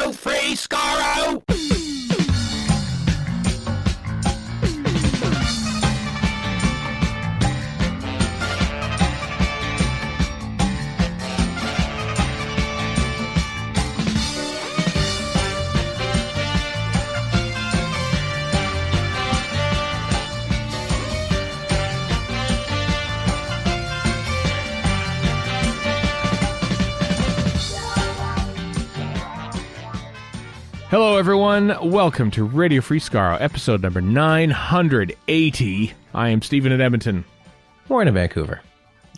Radio Free Skaro! Hello, everyone. Welcome to Radio Free Skaro, episode number 980. I am Stephen in Edmonton. Warren in Vancouver.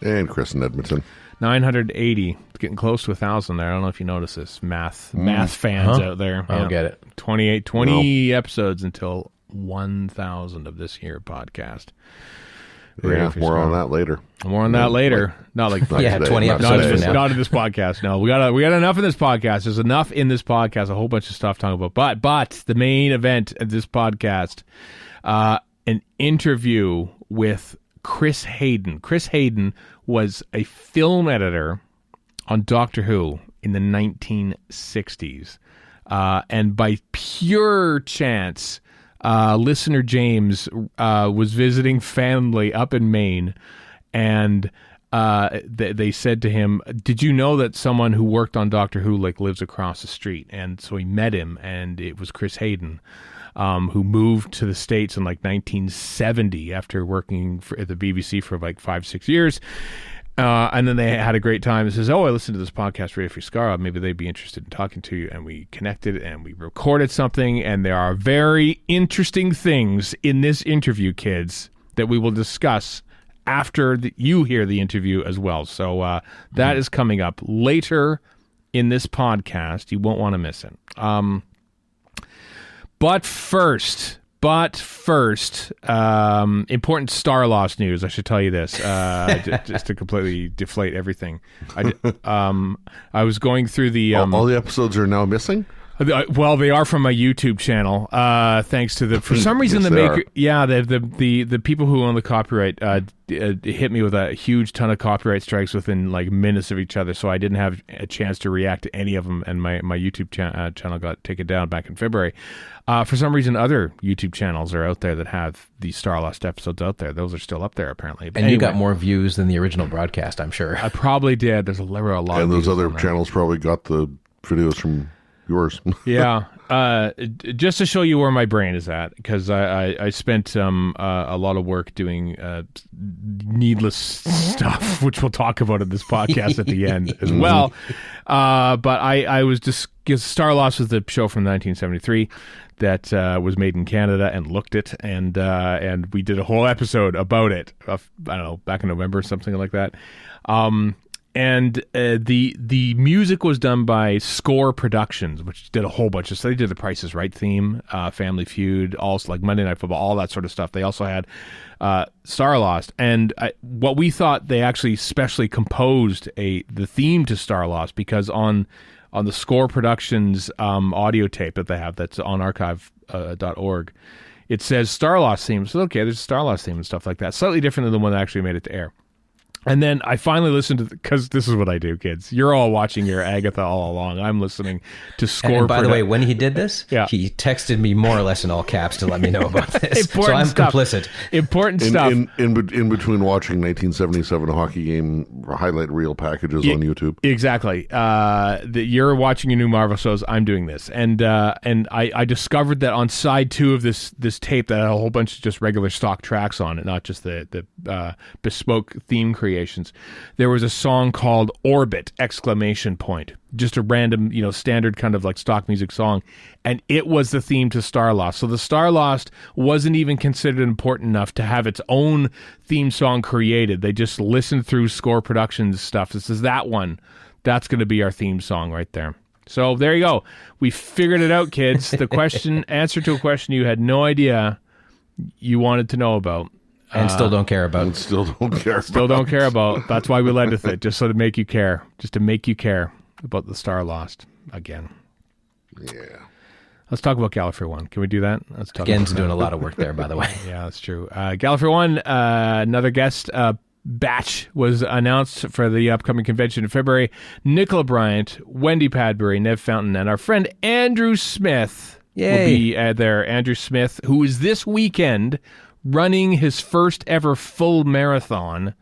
And Chris in Edmonton. 980. It's getting close to 1,000 there. I don't know if you notice this. Math fans out there. I don't get it. 20 episodes until 1,000 of this here podcast. Yeah, more on that later. More on that later. Not like yeah, today, 20 episodes from now. Not in this podcast. No, we got enough in this podcast. There's enough in this podcast. A whole bunch of stuff talking about. But the main event of this podcast, an interview with Chris Hayden. Chris Hayden was a film editor on Doctor Who in the 1960s, and by pure chance, listener James was visiting family up in Maine, and they said to him, "Did you know that someone who worked on Doctor Who lives across the street?" And so he met him, and it was Chris Hayden, who moved to the States in 1970 after working at the BBC for 5-6 years. And then they had a great time. It says, "Oh, I listened to this podcast, Radio Free Skaro. Maybe they'd be interested in talking to you." And we connected and we recorded something. And there are very interesting things in this interview, kids, that we will discuss after you hear the interview as well. So that is coming up later in this podcast. You won't want to miss it. But first, important Starlost news. I should tell you this, just to completely deflate everything. I was going through the... all the episodes are now missing? Well, they are from my YouTube channel, thanks to the... For some reason, the people who own the copyright hit me with a huge ton of copyright strikes within minutes of each other, so I didn't have a chance to react to any of them, and my YouTube channel got taken down back in February. For some reason, other YouTube channels are out there that have the Starlost episodes out there. Those are still up there, apparently. But anyway, you got more views than the original broadcast, I'm sure. I probably did. There were a lot of views. And those other channels probably got the videos from yours. Yeah. Just to show you where my brain is at, because I spent a lot of work doing needless stuff, which we'll talk about in this podcast at the end as well. But I was just... Starlost was the show from 1973 that was made in Canada and looked it, and we did a whole episode about it. I don't know, back in November or something like that. And the music was done by Score Productions, which did a whole bunch of stuff. They did the Price is Right theme, Family Feud, also Monday Night Football, all that sort of stuff. They also had Starlost, and what we thought, they actually specially composed the theme to Starlost, because on the Score Productions audio tape that they have, that's on archive.org, it says Starlost theme. So okay, there's a Starlost theme and stuff like that. Slightly different than the one that actually made it to air. And then I finally listened to, because this is what I do, kids. You're all watching your Agatha all along. I'm listening to Score. And by the way, when he did this, yeah, he texted me more or less in all caps to let me know about this. So I'm complicit. Important stuff. In between watching 1977 hockey game highlight reel packages on YouTube. Exactly. You're watching your new Marvel shows. I'm doing this. And I discovered that on side 2 of this tape that had a whole bunch of just regular stock tracks on it, not just the bespoke theme creations. There was a song called Orbit! ! Just a random, standard kind of stock music song, and it was the theme to Starlost. So the Starlost wasn't even considered important enough to have its own theme song created. They just listened through Score Productions stuff. This is that one. That's going to be our theme song right there. So there you go. We figured it out, kids. The answer to a question you had no idea you wanted to know about. And still don't care about. And still don't care. Still don't care about. That's why we led with it, just so to make you care. Just to make you care about the Starlost again. Yeah. Let's talk about Gallifrey 1. Can we do that? Let's talk. Gen's doing a lot of work there, by the way. Yeah, that's true. Gallifrey 1, another guest, batch was announced for the upcoming convention in February. Nicola Bryant, Wendy Padbury, Nev Fountain, and our friend Andrew Smith will be there. Andrew Smith, who is this weekend running his first ever full marathon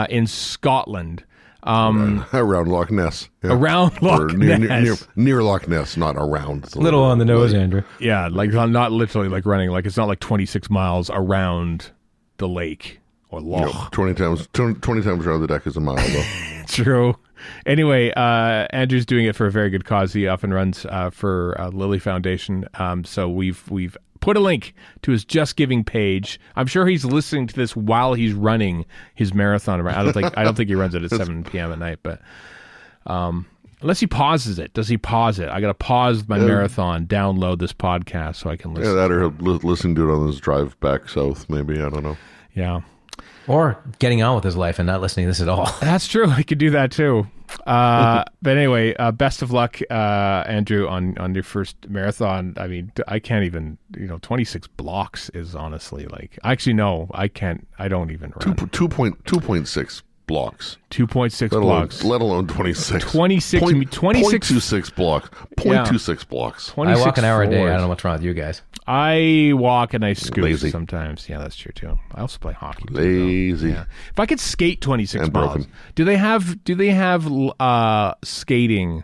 in Scotland. Around Loch Ness. Yeah. Around Loch Ness. Near Loch Ness, not around. It's a little on the nose, Andrew. Yeah, like not literally like running. Like it's not like 26 miles around the lake or loch. 20 times around the deck is a mile, though. True. Anyway, Andrew's doing it for a very good cause. He often runs for Lilly Foundation. So we've put a link to his Just Giving page. I'm sure he's listening to this while he's running his marathon. I don't think he runs it at 7 p.m. at night, but unless he pauses it. Does he pause it? I got to pause my marathon, download this podcast so I can listen. Yeah, that or listen to it on his drive back south, maybe. I don't know. Yeah. Or getting on with his life and not listening to this at all. That's true. I could do that too. But anyway, best of luck, Andrew, on your first marathon. I mean, I can't even, 26 blocks is honestly like, actually, no, I can't. I don't even run. 2.6 blocks. 2.6 blocks. Let alone 26. 26. 0.26 blocks. 0.26 blocks. 26 I walk an hour a day. I don't know what's wrong with you guys. I walk and I scoot Lazy. sometimes. Yeah, that's true too. I also play hockey. Lazy. Yeah. If I could skate 26 and miles, broken. do they have skating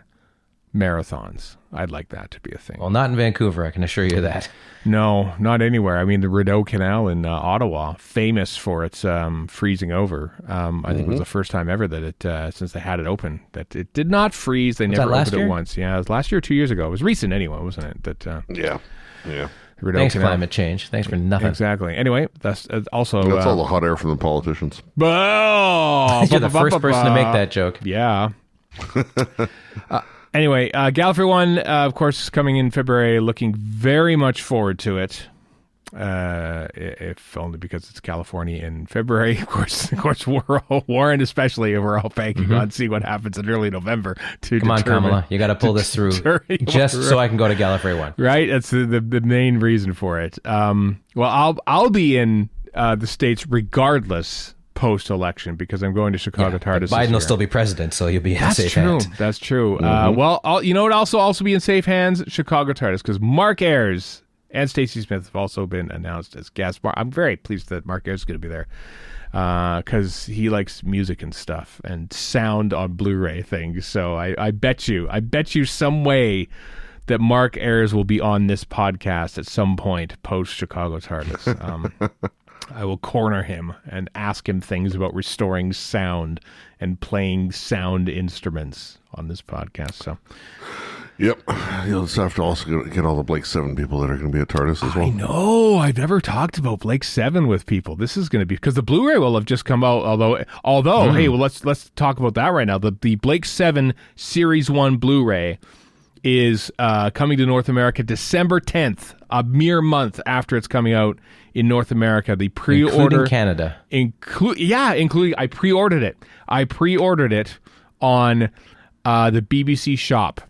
marathons? I'd like that to be a thing. Well, not in Vancouver, I can assure you that. No, not anywhere. I mean, the Rideau Canal in Ottawa, famous for its freezing over. I think it was the first time ever that it, since they had it open, that it did not freeze. They never opened it once. Yeah, it was last year or 2 years ago. It was recent anyway, wasn't it? That Yeah. Thanks, climate change. Thanks for nothing. Exactly. Anyway, that's also... That's all the hot air from the politicians. Oh, you're the first person to make that joke. Yeah. Anyway, Gallifrey 1, of course, coming in February. Looking very much forward to it. If only because it's California in February. Of course, Warren especially, we're all banking on see what happens in early November to Come on, Kamala, you got to pull this through just so I can go to Gallifrey 1. Right, that's the main reason for it. Well, I'll be in the States regardless post-election because I'm going to Chicago TARDIS. Biden will still be president, so you'll be in safe hands. That's true. Well, you know what? Also be in safe hands, Chicago TARDIS, because Mark Ayres and Stacey Smith have also been announced as guests. I'm very pleased that Mark Ayres is going to be there because he likes music and stuff and sound on Blu-ray things. So I bet you some way that Mark Ayres will be on this podcast at some point post Chicago TARDIS. I will corner him and ask him things about restoring sound and playing sound instruments on this podcast. So, yep, you'll just have to also get all the Blake 7 people that are going to be at TARDIS as well. I know. I've never talked about Blake 7 with people. This is going to be because the Blu-ray will have just come out. Although, hey, well, let's talk about that right now. The Blake 7 Series 1 Blu-ray is coming to North America December 10th, a mere month after it's coming out in North America. The pre-order, including Canada, including I pre-ordered it. I pre-ordered it on the BBC shop,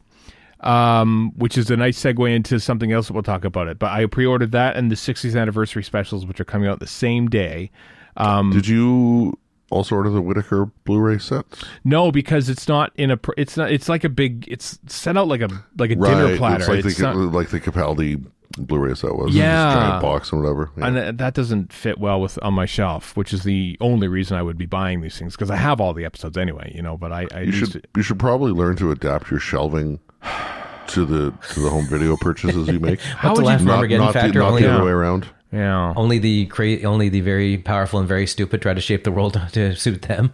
which is a nice segue into something else that we'll talk about it. But I pre-ordered that and the 60th anniversary specials, which are coming out the same day. Did you also order the Whittaker Blu-ray sets? No, because it's not in a. It's not. It's like a big. It's set out like a dinner platter. It's like the Capaldi Blu-ray set was. Yeah, this giant box or whatever. Yeah. And that doesn't fit well on my shelf, which is the only reason I would be buying these things because I have all the episodes anyway. But you should probably learn to adapt your shelving to the home video purchases you make. How would you not the other way around? Yeah. Only the very powerful and very stupid try to shape the world to suit them.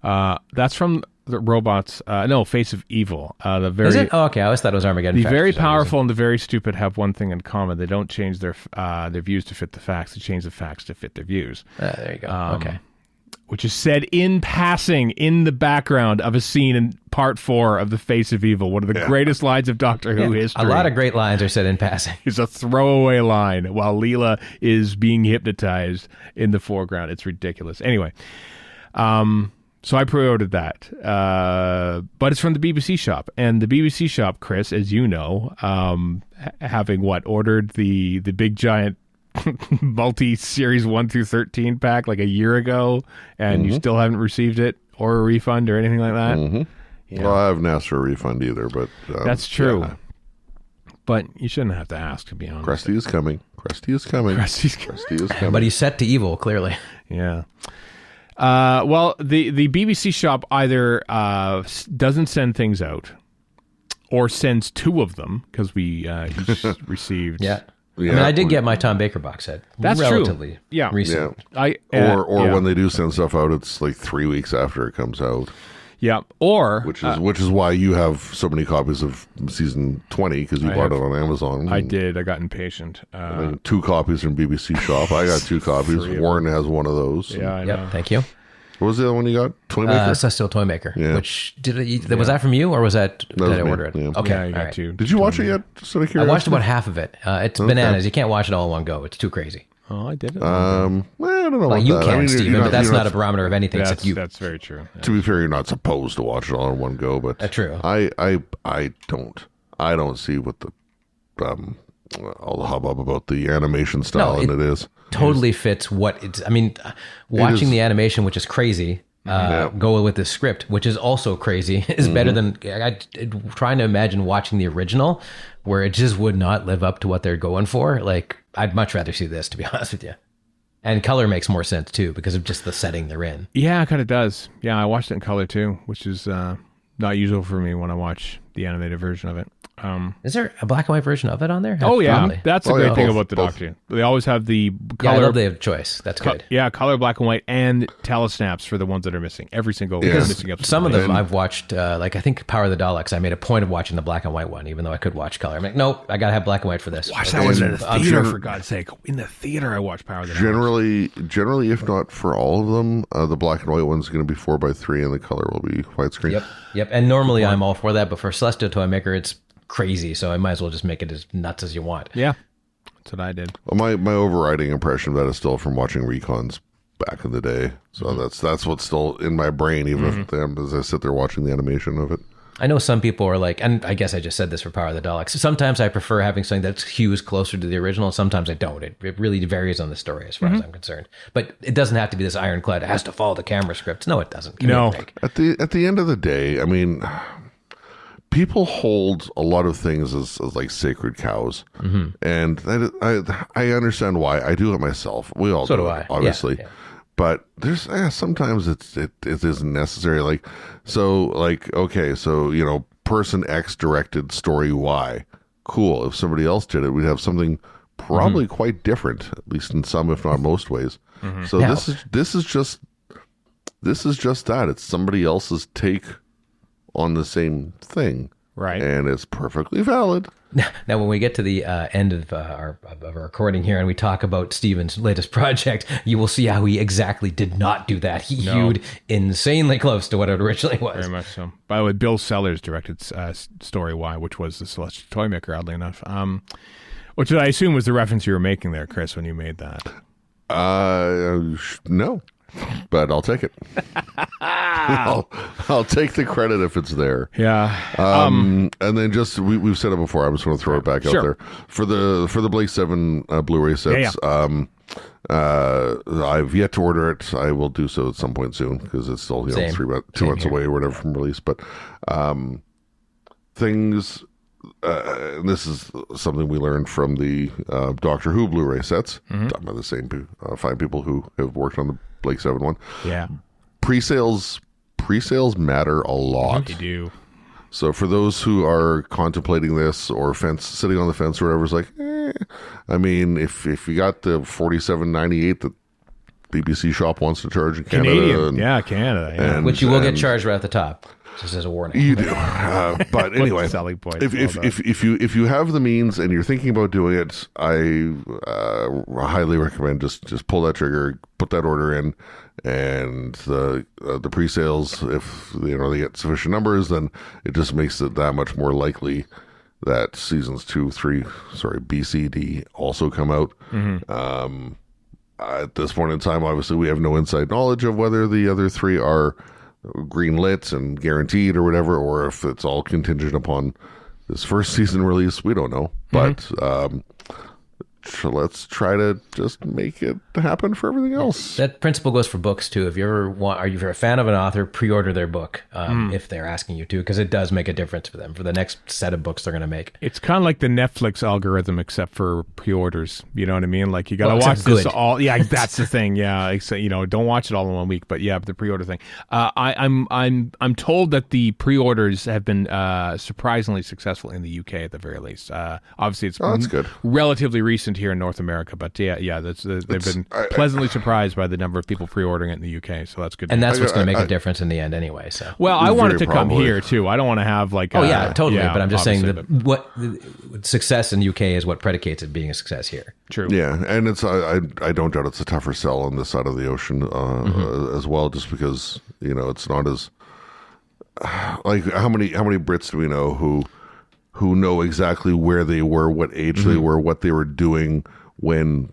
That's from the robots. No, Face of Evil. Is it? Oh, okay. I always thought it was Armageddon. The very powerful and the very stupid have one thing in common. They don't change their views to fit the facts. They change the facts to fit their views. There you go. Okay. Which is said in passing in the background of a scene in Part 4 of The Face of Evil, one of the greatest lines of Doctor Who history. A lot of great lines are said in passing. It's a throwaway line while Leela is being hypnotized in the foreground. It's ridiculous. Anyway, so I pre-ordered that, but it's from the BBC shop. And the BBC shop, Chris, as you know, having ordered the big giant multi-series 1 through 13 pack like a year ago, and you still haven't received it or a refund or anything like that. Yeah. Well, I haven't asked for a refund either, but that's true. Yeah. But you shouldn't have to ask, to be honest. Crusty is coming. Crusty is coming. But he's set to evil, clearly. Yeah. Well, the BBC shop either doesn't send things out or sends 2 of them, because we each received. Yeah. I mean, I did get my Tom Baker box set. That's relatively true. Yeah. recent. Yeah. When they do send stuff out, it's like 3 weeks after it comes out. Yeah. Or which is why you have so many copies of season 20, because you bought it on Amazon. I did. I got impatient. 2 copies from BBC Shop. I got 2 copies. Warren has one of those. Yeah. I know. Thank you. What was the other one you got? Toymaker? Celestial Toymaker. Yeah. Which was that from you, or was that did I order it? Yeah. Okay, yeah, you got right. 2. Did you watch it yet? Just out of curiosity? I watched about half of it. It's bananas. You can't watch it all in one go. It's too crazy. Oh, I did it. I don't know. Well, about you that. can, I mean, Steven, but that's not a barometer of anything except you. That's very true. Yeah. To be fair, you're not supposed to watch it all in one go, but true. I don't see what the all the hubbub about the animation style it is. Totally fits what it's. I mean, watching the animation, which is crazy. Go with the script, which is also crazy, is better than trying to imagine watching the original, where it just would not live up to what they're going for. Like, I'd much rather see this, to be honest with you. And color makes more sense too, because of just the setting they're in. Yeah, it kind of does. Yeah, I watched it in color too, which is not usual for me when I watch the animated version of it. Is there a black and white version of it on there? Oh yeah, probably. That's the great thing about the Doctor. They always have the color. Yeah, I love they have choice. That's good. Yeah, color black and white and telesnaps for the ones that are missing. Every single missing episode. Some of them I've watched, like I think Power of the Daleks. I made a point of watching the black and white one, even though I could watch color. I'm like, nope, I gotta have black and white for this. Watch that one in the theater, for God's sake. In the theater, I watch Power of the Daleks. Generally, if not for all of them, the black and white one's going to be 4:3, and the color will be widescreen. Yep. And normally I'm all for that, but for Celestial Toymaker, it's crazy, so I might as well just make it as nuts as you want. Yeah, that's what I did. Well, my overriding impression of that is still from watching Recons back in the day. So that's what's still in my brain, even as I sit there watching the animation of it. I know some people are like, and I guess I just said this for Power of the Daleks, sometimes I prefer having something that hews closer to the original, sometimes I don't. It really varies on the story as far as I'm concerned. But it doesn't have to be this ironclad, it has to follow the camera script. No, it doesn't. No. At the end of the day, I mean, people hold a lot of things as like sacred cows, and I understand why. I do it myself. We all do it, obviously. Yeah. But there's sometimes it isn't necessary. Like okay, so person X directed story Y. Cool. If somebody else did it, we'd have something probably quite different, at least in some, if not most ways. So now, this is just that. It's somebody else's take on the same thing, right? And it's perfectly valid. Now, when we get to the end of our recording here and we talk about Steven's latest project, you will see how he exactly did not do that. He hewed insanely close to what it originally was. Very much so. By the way, Bill Sellers directed Story Y, which was the Celestial Toymaker, oddly enough. Which I assume was the reference you were making there, Chris, when you made that. No. But I'll take it. I'll take the credit if it's there. Yeah. And then just we've said it before. I'm just going to throw it back out there for the Blake 7 Blu-ray sets. Yeah. I've yet to order it. I will do so at some point soon because it's still 2 months away or whatever from release. But things. And this is something we learned from the Doctor Who Blu-ray sets, done by the same fine people who have worked on the Blake 7 one. Yeah. Pre-sales matter a lot. They do. So for those who are contemplating this or sitting on the fence or whatever, it's like, I mean, if you got the $47.98 that BBC Shop wants to charge in Canada. Canada. Yeah. Which you will get charged right at the top. Just as a warning. You do. But anyway, selling point. If you have the means and you're thinking about doing it, I highly recommend just pull that trigger, put that order in, and the pre-sales, if they get sufficient numbers, then it just makes it that much more likely that seasons 2, 3, B, C, D also come out. At this point in time, obviously, we have no inside knowledge of whether the other 3 are green lit and guaranteed or whatever, or if it's all contingent upon this first season release. We don't know. But let's try to just make it happen for everything else. That principle goes for books too. If you ever are you a fan of an author, pre-order their book if they're asking you to, because it does make a difference for them for the next set of books they're going to make. It's kind of like the Netflix algorithm, except for pre-orders. You know what I mean? Like you got to watch this all. Yeah, that's the thing. Yeah, don't watch it all in 1 week. But yeah, the pre-order thing. I'm told that the pre-orders have been surprisingly successful in the UK at the very least. Obviously, it's that's good. Relatively recent here in North America, but they've been pleasantly surprised by the number of people pre-ordering it in the UK, so that's good. And that's what's going to make a difference in the end anyway. So, well, I want it to come here too. I don't want to have like totally. But I'm just saying that what success in the UK is what predicates it being a success here. True. Yeah, and it's I don't doubt it's a tougher sell on this side of the ocean as well, just because it's not as like how many Brits do we know who know exactly where they were, what age they were, what they were doing when,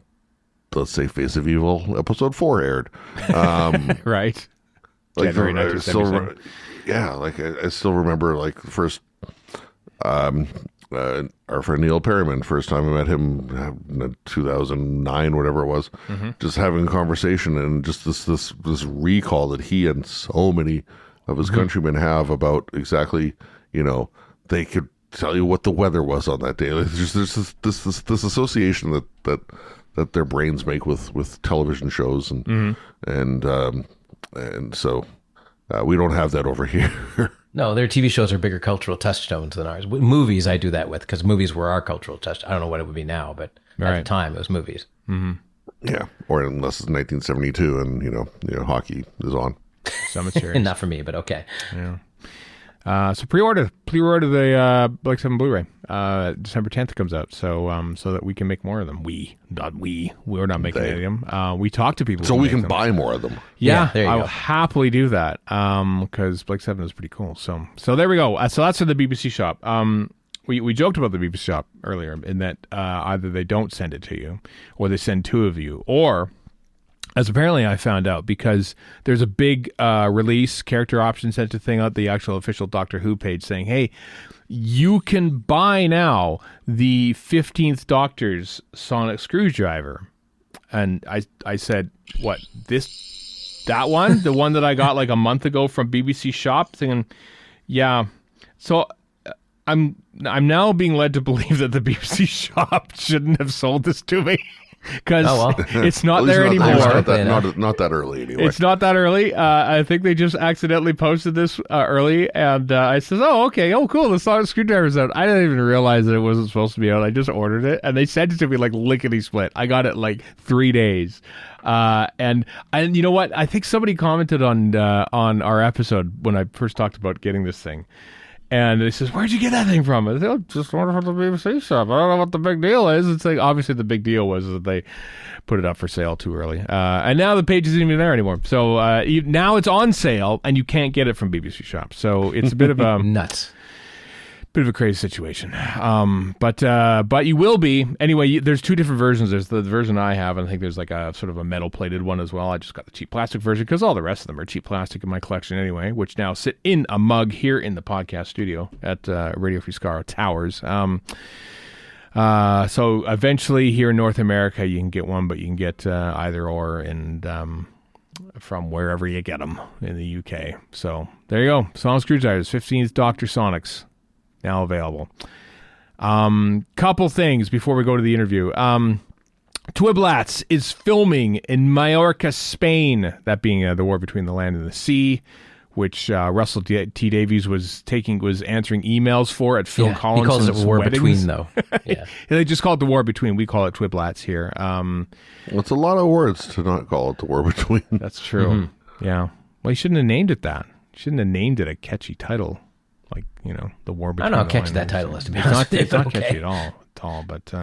let's say, Face of Evil episode 4 aired. Right. Like January 1977. I still remember like the first, our friend Neil Perryman, first time I met him in 2009, whatever it was, just having a conversation and just this recall that he and so many of his countrymen have about exactly, they could tell you what the weather was on that day. Like, there's this association that their brains make with television shows, and so we don't have that over here. No, their TV shows are bigger cultural touchstones than ours. Movies, I do that with, because movies were our cultural touch. I don't know what it would be now, but at the time it was movies. Yeah, or unless it's 1972 and hockey is on. Some serious. Not for me, but okay. Yeah. So pre-order the Black 7 Blu-ray. December 10th comes out, so that we can make more of them. We're not making any of them. We talk to people, so we can buy more of them. Yeah, I'll happily do that. Because Black 7 is pretty cool. So there we go. So that's for the BBC shop. We joked about the BBC shop earlier in that either they don't send it to you, or they send two of you, or, as apparently I found out, because there's a big release character option sent to thing out the actual official Doctor Who page saying, hey, you can buy now the 15th Doctor's sonic screwdriver. And I said, what, that one? The one that I got like a month ago from BBC Shop? Thinking, yeah. So I'm now being led to believe that the BBC Shop shouldn't have sold this to me. Because it's not there anymore. Not that early anyway. It's not that early. I think they just accidentally posted this early, and I says, "Oh, okay, cool. The sonic screwdriver's out." I didn't even realize that it wasn't supposed to be out. I just ordered it, and they sent it to me like lickety split. I got it like 3 days, and you know what? I think somebody commented on our episode when I first talked about getting this thing. And they says, "Where'd you get that thing from?" I said, "Just ordered from the BBC shop. I don't know what the big deal is." It's like, obviously the big deal was that they put it up for sale too early. And now the page isn't even there anymore. So now it's on sale and you can't get it from BBC Shop. So it's a bit of a nuts. Bit of a crazy situation. But you will be. Anyway, there's two different versions. There's the version I have, and I think there's like a sort of a metal plated one as well. I just got the cheap plastic version because all the rest of them are cheap plastic in my collection anyway, which now sit in a mug here in the podcast studio at Radio Free Skaro Towers. So eventually here in North America you can get one, but you can get either or, and from wherever you get them in the UK. So there you go. Sonic screwdrivers, 15th Doctor Sonics. Now available. Couple things before we go to the interview. Twiblats is filming in Majorca, Spain. That being the war between the land and the sea, which Russell T. Davies was answering emails for at Phil Collins's he calls it war weddings. Between, though. Yeah. They just call it the war between. We call it Twiblats here. Well, it's a lot of words to not call it the war between. That's true. Mm-hmm. Yeah. Well, you shouldn't have named it that. You shouldn't have named it a catchy title. Like, the war between. I don't know how catchy that title is, to be honest. It's not catchy at all. But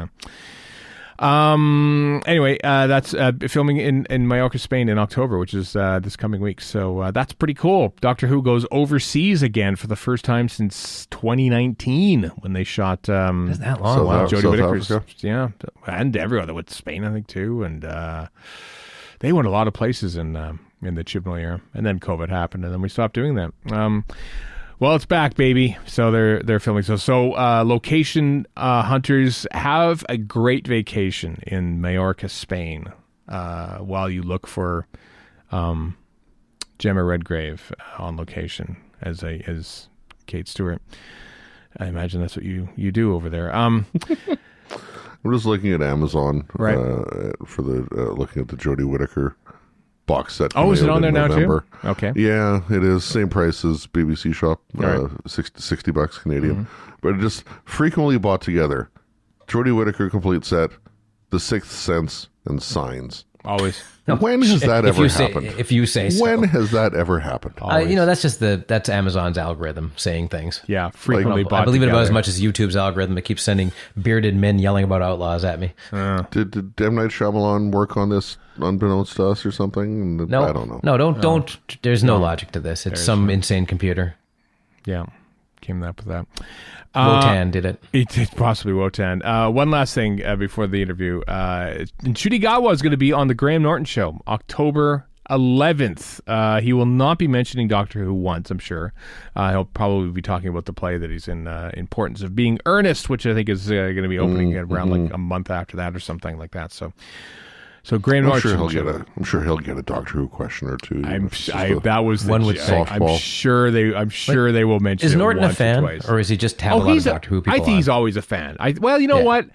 anyway, that's filming in Majorca, Spain in October, which is this coming week. So that's pretty cool. Doctor Who goes overseas again for the first time since 2019 when they shot. Is that long? Jodie Whittaker's, yeah, and every other with Spain, I think too, and they went a lot of places in the Chibnall era, and then COVID happened, and then we stopped doing that. Well, it's back, baby. So they're filming. So location hunters, have a great vacation in Majorca, Spain, while you look for Gemma Redgrave on location as Kate Stewart. I imagine that's what you do over there. I'm just looking at Amazon, right, for the looking at the Jodie Whittaker box set. Oh, is it on there November. Now too? Okay. Yeah, it is. Same price as BBC Shop, right. $60 Canadian. But it just frequently bought together. Jodie Whittaker complete set, The Sixth Sense, and Signs. Always. When has that ever happened? If you say so. When has that ever happened? That's Amazon's algorithm saying things. Yeah, frequently bought I believe together. it about as much as YouTube's algorithm that keeps sending bearded men yelling about outlaws at me. Did M. Night Shyamalan work on this unbeknownst to us or something? No, I don't know. No, don't. There's no logic to this. It's some insane computer. Yeah, came up with that. Wotan did it. It's possibly Wotan. One last thing before the interview. Chudigawa is going to be on the Graham Norton Show, October 11th. He will not be mentioning Doctor Who once, I'm sure. He'll probably be talking about the play that he's in, Importance of Being Earnest, which I think is going to be opening around like a month after that or something like that. So Graham Norton. I'm sure he'll get a Doctor Who question or two. That was the one would say. I'm sure they will mention. Is it Norton a once fan, or is he just have a lot of Doctor Who people? I think he's always a fan. You know what?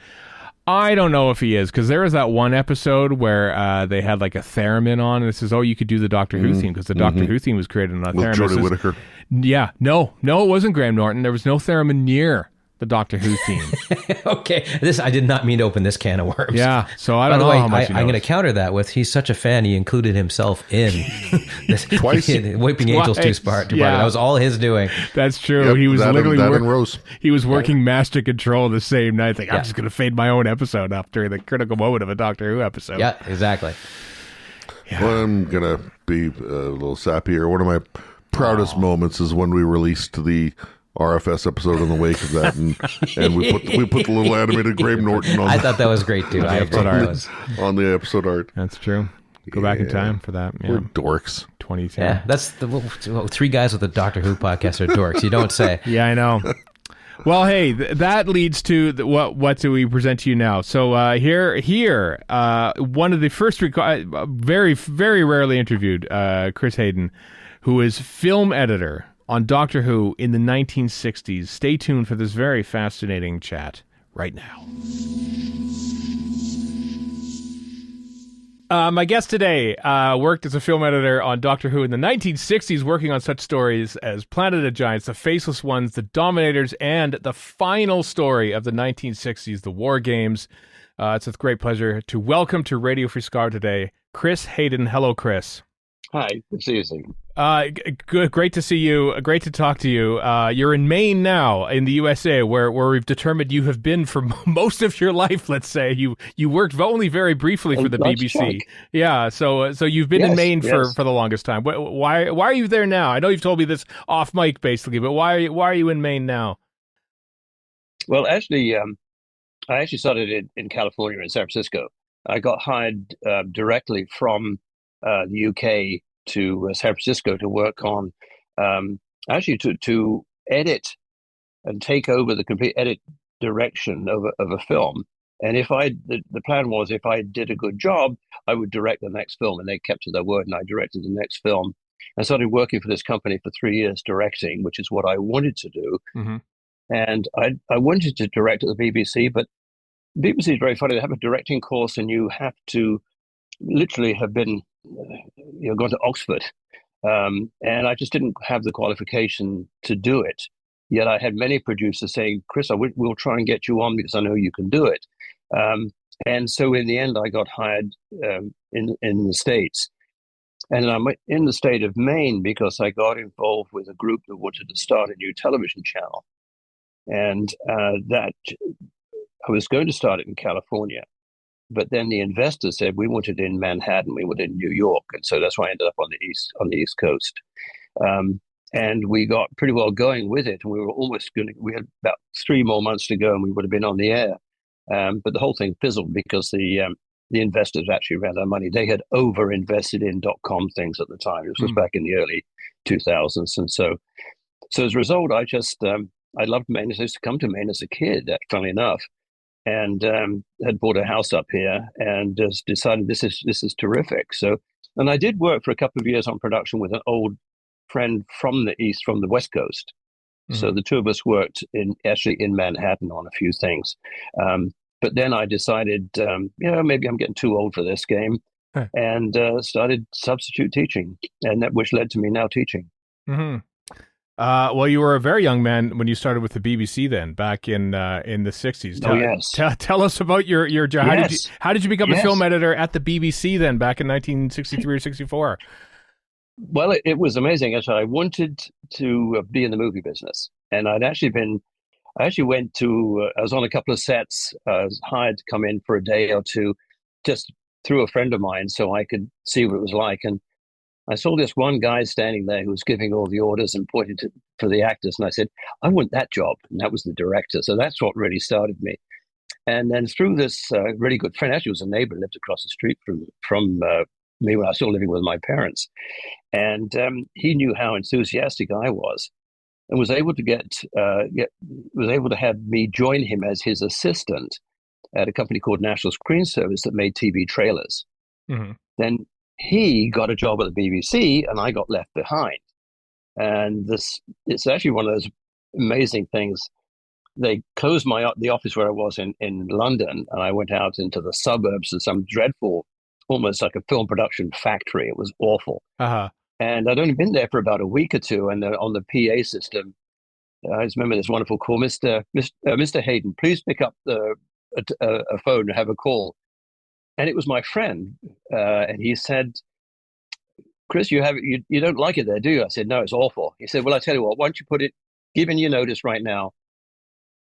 I don't know if he is, because there was that one episode where they had like a theremin on, and it says, "Oh, you could do the Doctor Who theme," because the Doctor Who theme was created on a theremin. With Jodie Whittaker. Yeah, no, it wasn't Graham Norton. There was no theremin near the Doctor Who theme. Okay, I did not mean to open this can of worms. Yeah, so I don't know how much I'm going to counter that with, he's such a fan, he included himself in this Twice. Wiping Angels two-part. Yeah. That was all his doing. That's true. Yep, he was literally he was working Master Control the same night. I'm just going to fade my own episode up during the critical moment of a Doctor Who episode. Yeah, exactly. Yeah. Well, I'm going to be a little sappy here. One of my proudest moments is when we released the RFS episode in the wake of that, and we put the little animated Graham Norton on. I thought that was great too. On the episode art. That's true. Go back in time for that. Yeah. We're dorks. 2010. Yeah, that's three guys with a Doctor Who podcast are dorks. You don't say. Yeah, I know. Well, hey, that leads to what do we present to you now? So here, one of the first very, very rarely interviewed, Chris Hayden, who is film editor on Doctor Who in the 1960s. Stay tuned for this very fascinating chat right now. My guest today worked as a film editor on Doctor Who in the 1960s, working on such stories as Planet of Giants, The Faceless Ones, The Dominators, and the final story of the 1960s, The War Games. It's with great pleasure to welcome to Radio Free Skaro today, Chris Hayden. Hello, Chris. Hi, good to see you, Stephen. Good, great to see you. Great to talk to you. You're in Maine now, in the USA, where we've determined you have been for most of your life. Let's say you worked only very briefly for the BBC. Right. Yeah, so you've been in Maine for the longest time. Why are you there now? I know you've told me this off mic, basically, but why are you in Maine now? Well, actually, I started in California, in San Francisco. I got hired directly from the UK to San Francisco to work on, to edit and take over the complete edit direction of a film. And the plan was, if I did a good job, I would direct the next film, and they kept to their word, and I directed the next film. I started working for this company for 3 years directing, which is what I wanted to do. Mm-hmm. And I wanted to direct at the BBC, but BBC is very funny. They have a directing course, and you have to literally have been gone to Oxford, and I just didn't have the qualification to do it. Yet I had many producers saying, "Chris, we'll try and get you on because I know you can do it." And so in the end, I got hired in the States, and I'm in the state of Maine because I got involved with a group that wanted to start a new television channel, and that I was going to start it in California. But then the investor said we wanted it in Manhattan, we wanted it in New York, and so that's why I ended up on the East Coast. And we got pretty well going with it, and we were almost we had about 3 more months to go, and we would have been on the air. But the whole thing fizzled because the investors actually ran out of money. They had over invested in .com things at the time. This was back in the early 2000s, and so So as a result, I loved Maine. I used to come to Maine as a kid, funnily enough, and had bought a house up here and just decided this is terrific. So, and I did work for a couple of years on production with an old friend from the East, from the West Coast. So the two of us worked actually in Manhattan on a few things. But then I decided, maybe I'm getting too old for this game, and started substitute teaching, and which led to me now teaching. Mm-hmm. Well, you were a very young man when you started with the BBC. Then back in the 60s. Yes. Tell us about your job. Yes. How did you become a film editor at the BBC then, back in 1963 or 64? Well, it was amazing. Actually, I wanted to be in the movie business, and I was on a couple of sets. I was hired to come in for a day or two, just through a friend of mine, so I could see what it was like. And I saw this one guy standing there who was giving all the orders and pointing for the actors, and I said, "I want that job," and that was the director. So that's what really started me. And then through this really good friend, actually was a neighbor, lived across the street from me when I was still living with my parents. And he knew how enthusiastic I was, and was able to have me join him as his assistant at a company called National Screen Service that made TV trailers. Mm-hmm. Then he got a job at the BBC, and I got left behind. And it's actually one of those amazing things. They closed the office where I was in London, and I went out into the suburbs to some dreadful, almost like a film production factory. It was awful. Uh-huh. And I'd only been there for about a week or two, and on the PA system, I just remember this wonderful call, Mr. Hayden, please pick up a phone and have a call. And it was my friend, and he said, "Chris, you don't like it there, do you?" I said, "No, it's awful." He said, "Well, I tell you what, why don't you give in your notice right now,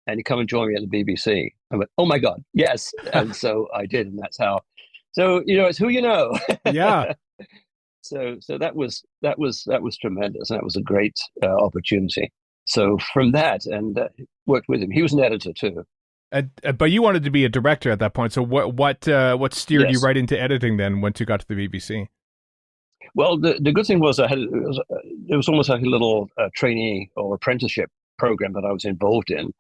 and you come and join me at the BBC?" I went, "Oh my God, yes!" And so I did, and that's how. So it's who you know. Yeah. So that was tremendous, and that was a great opportunity. So from that, and worked with him. He was an editor too. But you wanted to be a director at that point. So what steered you Yes. right into editing then once you got to the BBC? Well, the good thing was it was almost like a little trainee or apprenticeship program that I was involved in,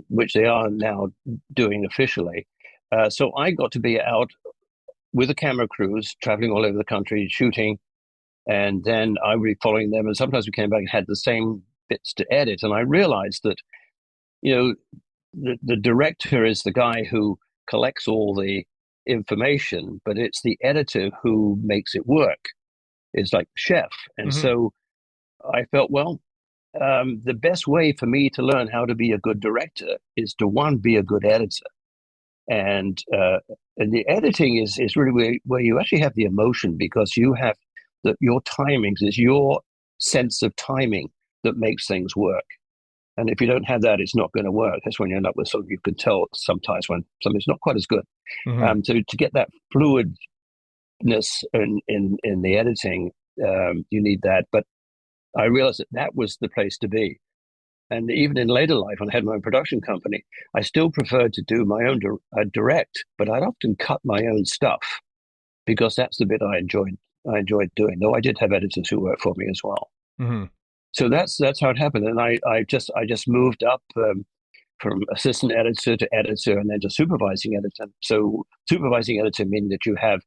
which they are now doing officially. So I got to be out with the camera crews, traveling all over the country, shooting, and then I would be following them. And sometimes we came back and had the same bits to edit. And I realized that, the director is the guy who collects all the information, but it's the editor who makes it work. It's like chef. And so I felt, well, the best way for me to learn how to be a good director is to, be a good editor. And the editing is really where you actually have the emotion, because you have your timings, is your sense of timing that makes things work. And if you don't have that, it's not going to work. That's when you end up with you can tell sometimes when something's not quite as good. To get that fluidness in the editing, you need that. But I realized that was the place to be. And even in later life, when I had my own production company, I still preferred to do my own direct, but I'd often cut my own stuff because that's the bit I enjoyed doing. Though I did have editors who worked for me as well. Mm-hmm. So that's how it happened. And I just moved up from assistant editor to editor, and then to supervising editor. So supervising editor meaning that you have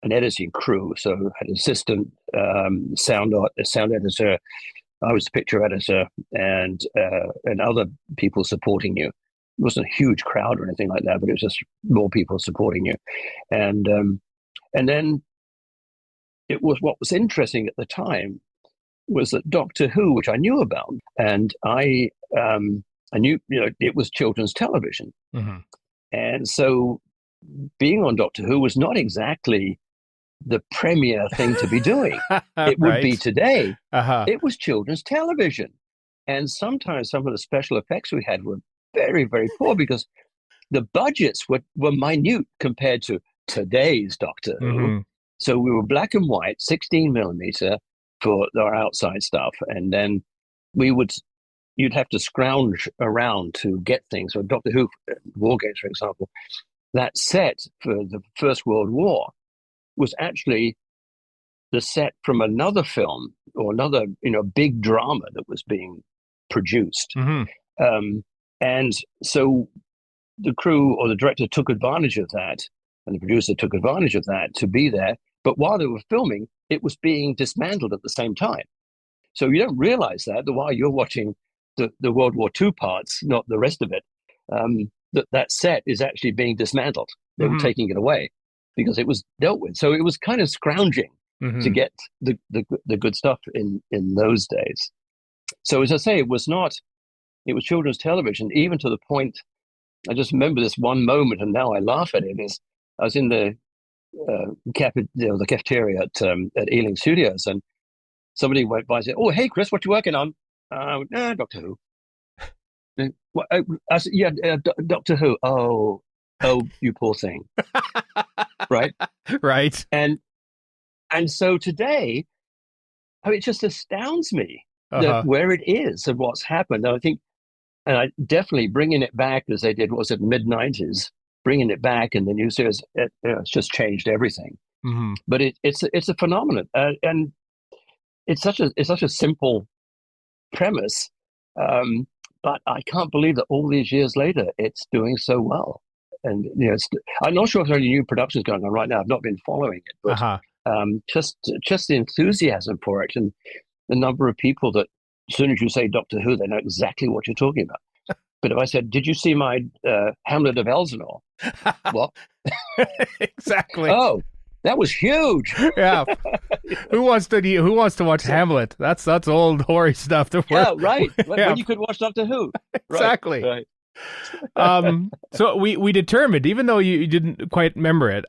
an editing crew. So an assistant sound editor. I was the picture editor, and other people supporting you. It wasn't a huge crowd or anything like that, but it was just more people supporting you. And then it was, what was interesting at the time was that Doctor Who, which I knew about, and I knew, it was children's television. Mm-hmm. And so being on Doctor Who was not exactly the premier thing to be doing. It would be today. It was children's television. And sometimes some of the special effects we had were very, very poor because the budgets were minute compared to today's Doctor Who. So we were black and white, 16 millimeter for our outside stuff. And then you'd have to scrounge around to get things. So Doctor Who, War Games, for example, that set for the First World War was actually the set from another film or another, big drama that was being produced. And so the crew or the director took advantage of that, and the producer took advantage of that to be there. But while they were filming, it was being dismantled at the same time. So you don't realize that while you're watching the World War II parts, not the rest of it, that set is actually being dismantled. They were taking it away because it was dealt with. So it was kind of scrounging to get the good stuff in those days. So as I say, it was children's television, even to the point, I just remember this one moment, and now I laugh at it, is I was in the cafeteria at Ealing Studios, and somebody went by and said, "Oh, hey, Chris, what you working on?" Doctor Who. I said, "Yeah, Doctor Who." Oh, you poor thing. Right? Right. And so today, it just astounds me that where it is and what's happened. And I think, and I definitely bringing it back as they did, was it mid-90s, bringing it back in the new series, it's just changed everything. But it's a phenomenon, and it's such a simple premise, but I can't believe that all these years later it's doing so well. And I'm not sure if there are any new productions going on right now. I've not been following it, but just the enthusiasm for it, and the number of people that, as soon as you say Doctor Who, they know exactly what you're talking about. But if I said, "Did you see my Hamlet of Elsinore?" What? Exactly. Oh, that was huge. Yeah. Who wants to watch Hamlet? That's old hoary stuff. Yeah, right. When you could watch Doctor Who. Exactly. Right. So we determined, even though you didn't quite remember it,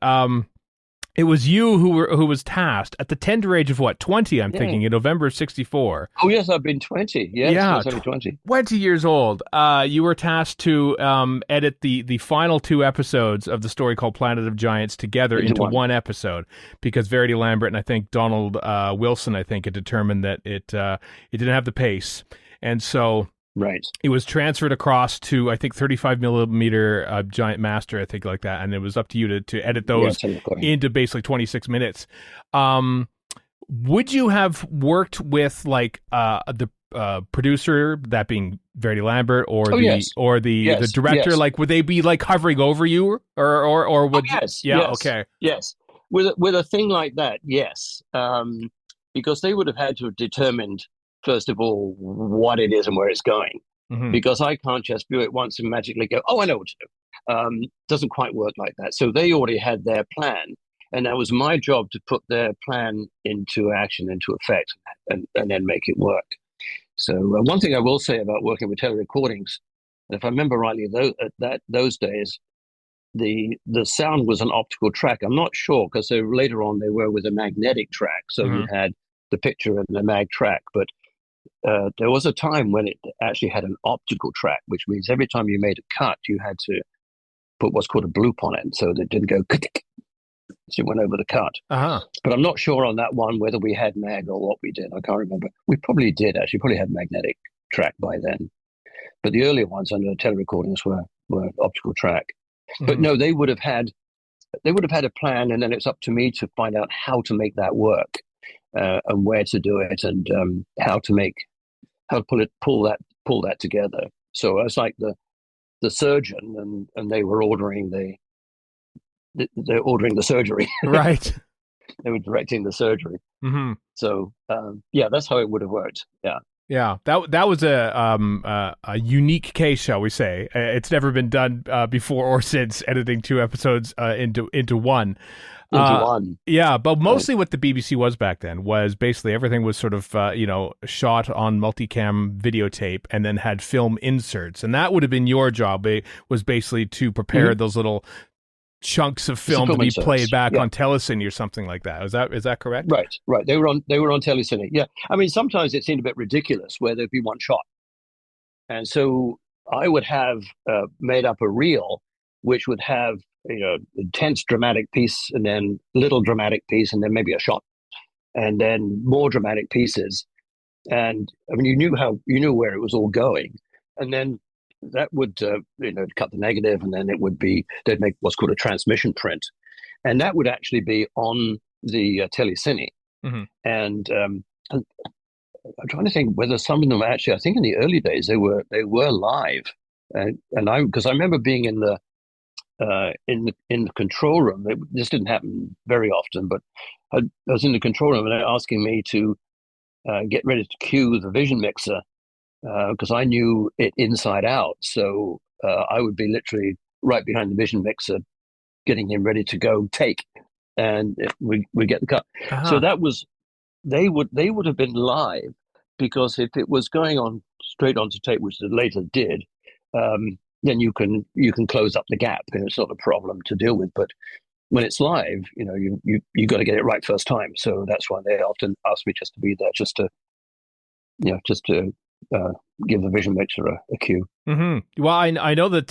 it was you who was tasked at the tender age of 20? I'm thinking in November of '64. Oh yes, I've been 20. Yes, yeah, I was only 20. 20 years old. You were tasked to edit the final 2 episodes of the story called Planet of Giants together into one episode, because Verity Lambert and I think Donald Wilson had determined that it didn't have the pace, and so. Right. It was transferred across to, I think, 35 millimeter giant master, I think, like that, and it was up to you to edit those into basically 26 minutes. Would you have worked with the producer, that being Verity Lambert, or the director? Yes. Like, would they be hovering over you, or would? Yes. Okay. Yes. With a thing like that, yes, because they would have had to have determined, first of all, what it is and where it's going, because I can't just view it once and magically go, "Oh, I know what to do." Doesn't quite work like that. So they already had their plan, and that was my job to put their plan into action, into effect, and then make it work. So one thing I will say about working with tele-recordings, and if I remember rightly, those days, the sound was an optical track. I'm not sure, because later on they were with a magnetic track, so you had the picture and the mag track, but there was a time when it actually had an optical track, which means every time you made a cut, you had to put what's called a bloop on it, so that it didn't go so it went over the cut. But I'm not sure on that one whether we had mag or what we did. I can't remember. We probably did, actually. Probably had magnetic track by then. But the earlier ones under tele-recordings were optical track. But no, they would have had a plan, and then it's up to me to find out how to make that work. And where to do it, and how to pull that together. So I was like the surgeon, and they were ordering they're ordering the surgery. Right. They were directing the surgery. So that's how it would have worked. Yeah, that was a unique case, shall we say? It's never been done before or since, editing 2 episodes into one. Yeah, but mostly what the BBC was back then was basically everything was sort of shot on multicam videotape and then had film inserts, and that would have been your job. It was basically to prepare those little chunks of film to be played back on telecine or something like that. Is that correct? Right. They were on telecine. Yeah, I mean, sometimes it seemed a bit ridiculous where there'd be one shot, and so I would have made up a reel which would have intense dramatic piece, and then little dramatic piece, and then maybe a shot, and then more dramatic pieces. And I mean, you knew where it was all going, and then that would cut the negative, and then they'd make what's called a transmission print, and that would actually be on the telecine. Hmm. And I'm trying to think whether some of them actually, I think in the early days they were live, and I remember being in the control room. This didn't happen very often, but I was in the control room and they're asking me to get ready to cue the vision mixer because I knew it inside out. So I would be literally right behind the vision mixer, getting him ready to go take, and we get the cut. So Uh-huh. that was they would have been live because if it was going on straight onto tape, which it later did, then you can close up the gap and it's not a problem to deal with. But when it's live, you got to get it right first time. So that's why they often ask me just to be there, just to uh, give the vision mixer a cue. Mm-hmm. Well, I know that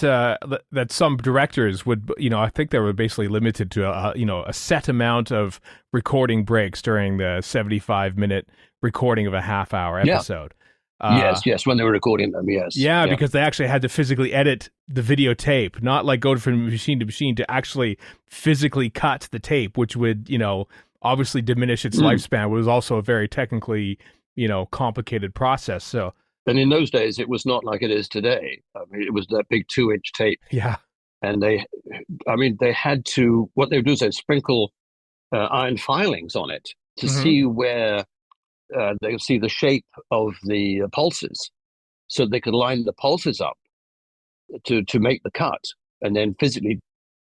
that some directors would, I think they were basically limited to a set amount of recording breaks during the 75-minute recording of a half-hour episode. Yes, when they were recording them, yes. Yeah, because they actually had to physically edit the videotape, not like go from machine to machine, to actually physically cut the tape, which would, obviously diminish its lifespan. It was also a very technically, complicated process. So. And in those days, it was not like it is today. I mean, it was that big 2-inch tape. Yeah. And they had to, what they would do is they'd sprinkle iron filings on it to see where they could see the shape of the pulses, so they could line the pulses up to make the cut, and then physically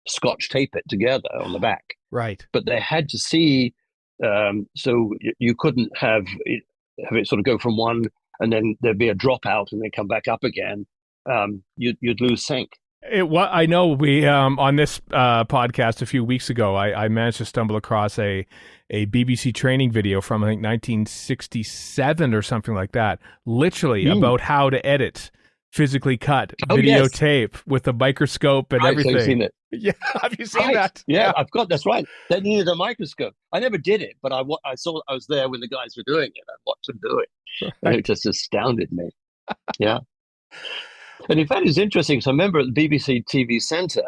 scotch tape it together on the back. Right. But they had to see, so you couldn't have it sort of go from one, and then there'd be a dropout, and then come back up again. You'd lose sync. I know we on this podcast a few weeks ago, I managed to stumble across a BBC training video from I think 1967 or something like that, literally about how to edit physically cut videotape with a microscope and everything. I've seen it. Yeah, have you seen that? Yeah, I've got that's right. They needed a microscope. I never did it, but I was there when the guys were doing it. I watched them do it, and it just astounded me. Yeah. And in fact, it's interesting because I remember at the BBC TV Centre,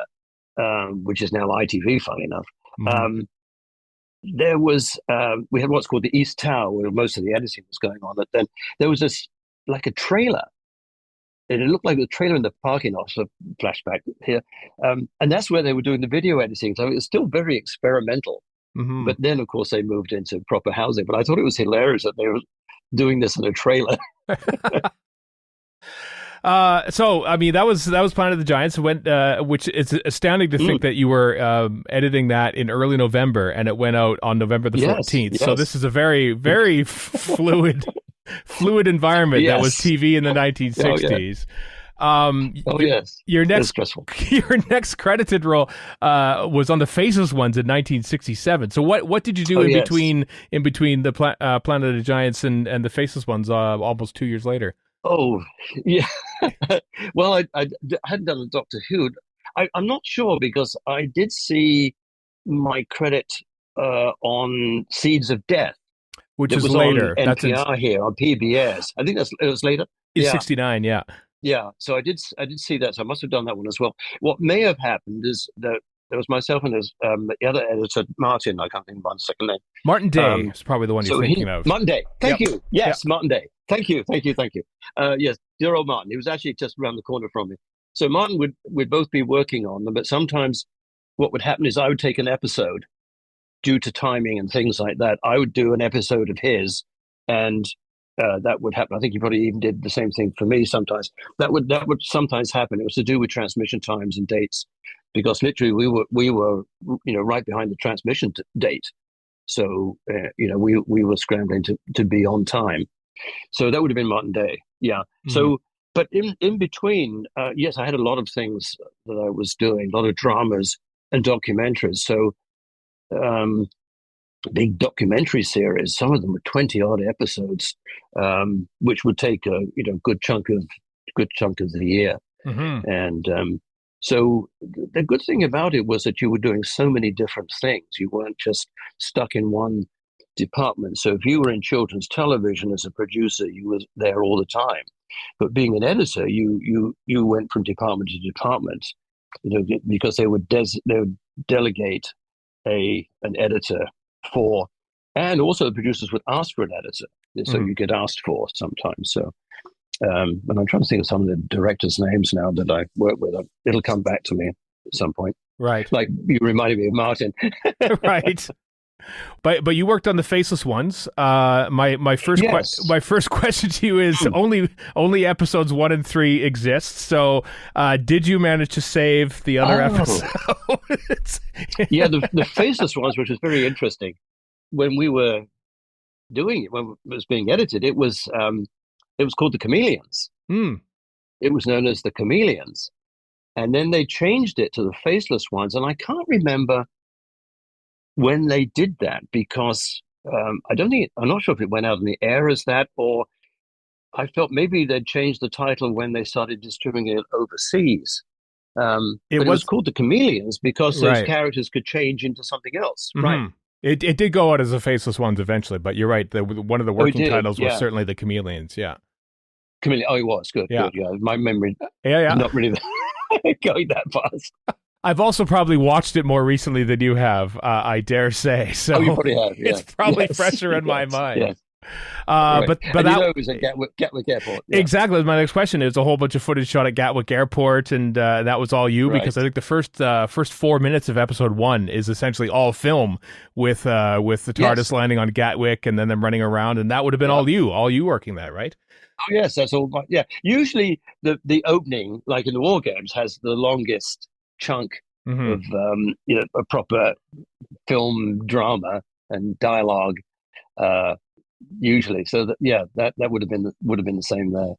which is now ITV, funny enough, there was we had what's called the East Tower, where most of the editing was going on. But then there was this like a trailer, and it looked like a trailer in the parking lot. So flashback here, and that's where they were doing the video editing. So it was still very experimental. But then, of course, they moved into proper housing. But I thought it was hilarious that they were doing this in a trailer. So I mean that was Planet of the Giants, which it's astounding to think that you were editing that in early November and it went out on November the 14th. Yes. So this is a very, very fluid environment that was TV in the 1960s. Yes. Your next credited role was on the Faceless Ones in 1967. So what did you do between the Planet of the Giants and the Faceless Ones almost 2 years later? Oh, yeah. Well, I hadn't done a Doctor Who. I'm not sure because I did see my credit on Seeds of Death, which is later. On NPR here on PBS. I think it was later. It's 69, yeah. Yeah, so I did see that. So I must have done that one as well. What may have happened is that there was myself and there's the other editor, Martin. I can't think of his second name. Martin Day is probably the one you're thinking of. Martin Day. Thank you. Yes, Martin Day. Thank you. Yes, dear old Martin. He was actually just around the corner from me. So Martin would both be working on them, but sometimes what would happen is I would take an episode due to timing and things like that. I would do an episode of his, and that would happen. I think he probably even did the same thing for me sometimes. That would sometimes happen. It was to do with transmission times and dates, because literally we were right behind the transmission date. So we were scrambling to be on time. So that would have been Martin Day. Yeah. Mm-hmm. So, but in between, yes, I had a lot of things that I was doing, a lot of dramas and documentaries. So, big documentary series. Some of them were 20-odd episodes, which would take a good chunk of the year. Mm-hmm. And so the good thing about it was that you were doing so many different things. You weren't just stuck in one department. So if you were in children's television as a producer, you were there all the time. But being an editor, you went from department to department, because they would delegate an editor for And also the producers would ask for an editor, so you get asked for sometimes. So, and I'm trying to think of some of the directors' names now that I work with. It'll come back to me at some point. Right. Like you reminded me of Martin. Right. But you worked on the Faceless ones. My first my first question to you is only episodes 1 and 3 exist. So did you manage to save the other episodes? Yeah, the Faceless ones, which was very interesting. When we were doing it, when it was being edited, it was called the Chameleons. It was known as the Chameleons, and then they changed it to the Faceless ones. And I can't remember when they did that, because I'm not sure if it went out in the air as that, or I felt maybe they'd changed the title when they started distributing it overseas. But it was called the Chameleons because those characters could change into something else. Right. It did go out as the Faceless ones eventually, but you're right. One of the working titles was certainly the Chameleons. Yeah. Chameleon. Oh, it was good. Yeah. Good, yeah. My memory. Yeah. Not really going that fast. I've also probably watched it more recently than you have, I dare say. So you probably have. Yeah. It's probably fresher in my mind. Yes. But that was at Gatwick Airport. Yeah. Exactly. My next question is a whole bunch of footage shot at Gatwick Airport, and that was all you, because I think the first 4 minutes of episode 1 is essentially all film with the TARDIS landing on Gatwick and then them running around, and that would have been all you working that, right? Oh yes, that's all. Yeah, usually the opening, like in the War Games, has the longest chunk of a proper film drama and dialogue. Usually, so that would have been the same there.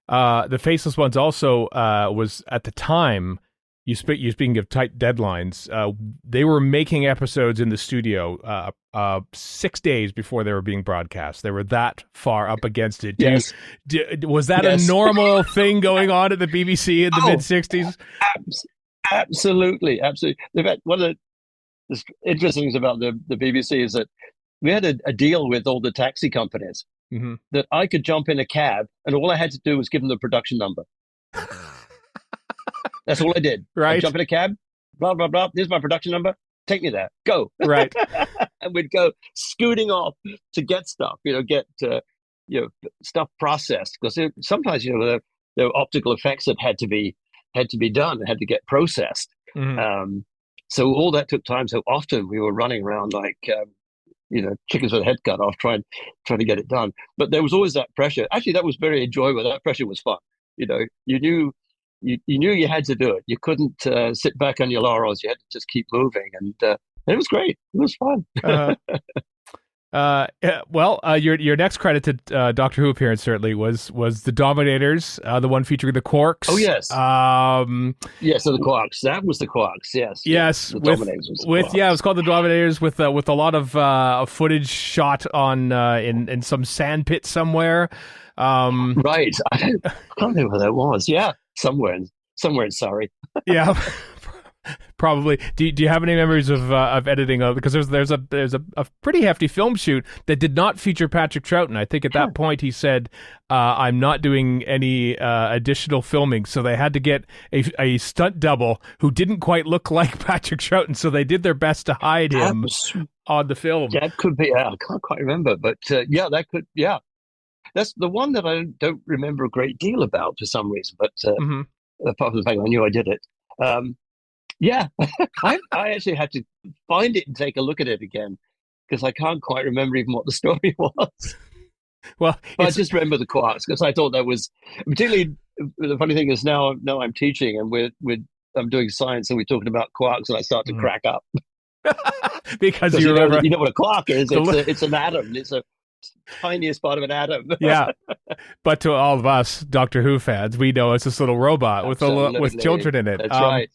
The Faceless ones also was at the time. You speaking of tight deadlines. They were making episodes in the studio 6 days before they were being broadcast. They were that far up against it. Was that a normal thing going on at the BBC in the mid '60s? Absolutely. In fact, one of the interesting things about the BBC is that we had a deal with all the taxi companies that I could jump in a cab and all I had to do was give them the production number. That's all I did. Right. I'd jump in a cab, blah, blah, blah. Here's my production number. Take me there. Go. Right. And we'd go scooting off to get stuff, get stuff processed. Because sometimes, there were optical effects that had to be done, had to get processed. So all that took time. So often we were running around like chickens with a head cut off, trying to get it done. But there was always that pressure. Actually, that was very enjoyable. That pressure was fun. You knew you had to do it. You couldn't sit back on your laurels. You had to just keep moving, and it was great. It was fun. Your next credited Doctor Who appearance certainly was the Dominators, the one featuring the Quarks. Oh yes, yes. So the Quarks. That was the Quarks. Yes. The Dominators was the Quarks. It was called the Dominators with a lot of footage shot on in some sand pit somewhere. Right. I can't remember where that was. Yeah, somewhere in Surrey. Yeah. Probably. Do you have any memories of editing? Because there's a pretty hefty film shoot that did not feature Patrick Troughton. I think at that point he said, "I'm not doing any additional filming," so they had to get a stunt double who didn't quite look like Patrick Troughton. So they did their best to hide him on the film. That could be. I can't quite remember, but that could. Yeah, that's the one that I don't remember a great deal about for some reason. But apart from the fact I knew I did it. Yeah, I actually had to find it and take a look at it again because I can't quite remember even what the story was. Well, I just remember the Quarks because I thought that was particularly. The funny thing is now I'm teaching and I'm doing science and we're talking about quarks and I start to crack up because you remember you know what a quark is. It's an atom. It's a tiniest part of an atom. Yeah, but to all of us Doctor Who fans, we know it's this little robot with children in it. That's right.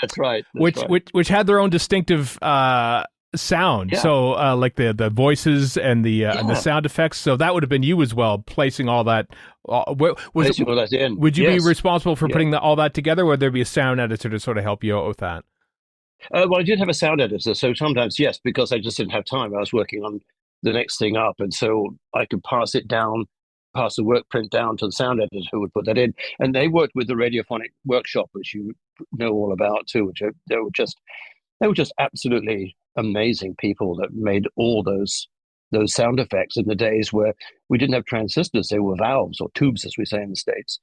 That's right. Which had their own distinctive sound. Yeah. So like the voices and the sound effects. So that would have been you as well, placing all that. Placing all that in. Would you be responsible for putting all that together, or would there be a sound editor to sort of help you out with that? Well, I did have a sound editor, so sometimes yes, because I just didn't have time. I was working on the next thing up, and so I could pass the work print down to the sound editor who would put that in. And they worked with the Radiophonic Workshop, which you know all about too, which they were just absolutely amazing people that made all those sound effects in the days where we didn't have transistors; they were valves or tubes, as we say in the States.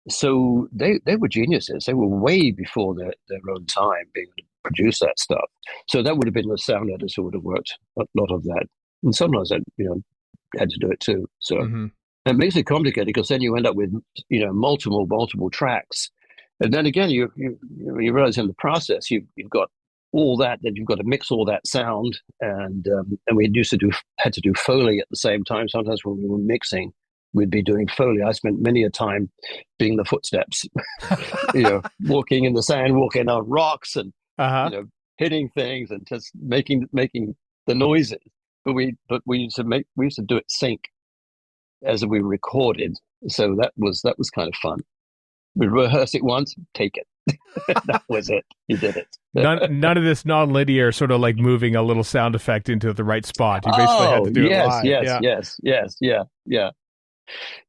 So they were geniuses. They were way before their own time being able to produce that stuff. So that would have been the sound editors who would have worked a lot of that. And sometimes I, had to do it too. So it makes it complicated because then you end up with, multiple tracks. And then again, you realize in the process, you've got all that you've got to mix all that sound. And we had to do Foley at the same time. Sometimes when we were mixing, we'd be doing Foley. I spent many a time being the footsteps, walking in the sand, walking on rocks and, hitting things and just making the noises. But we used to do it sync as we recorded. So that was kind of fun. We rehearse it once, take it. That was it. You did it. None of this non-linear sort of like moving a little sound effect into the right spot. You basically had to do it live. Yes.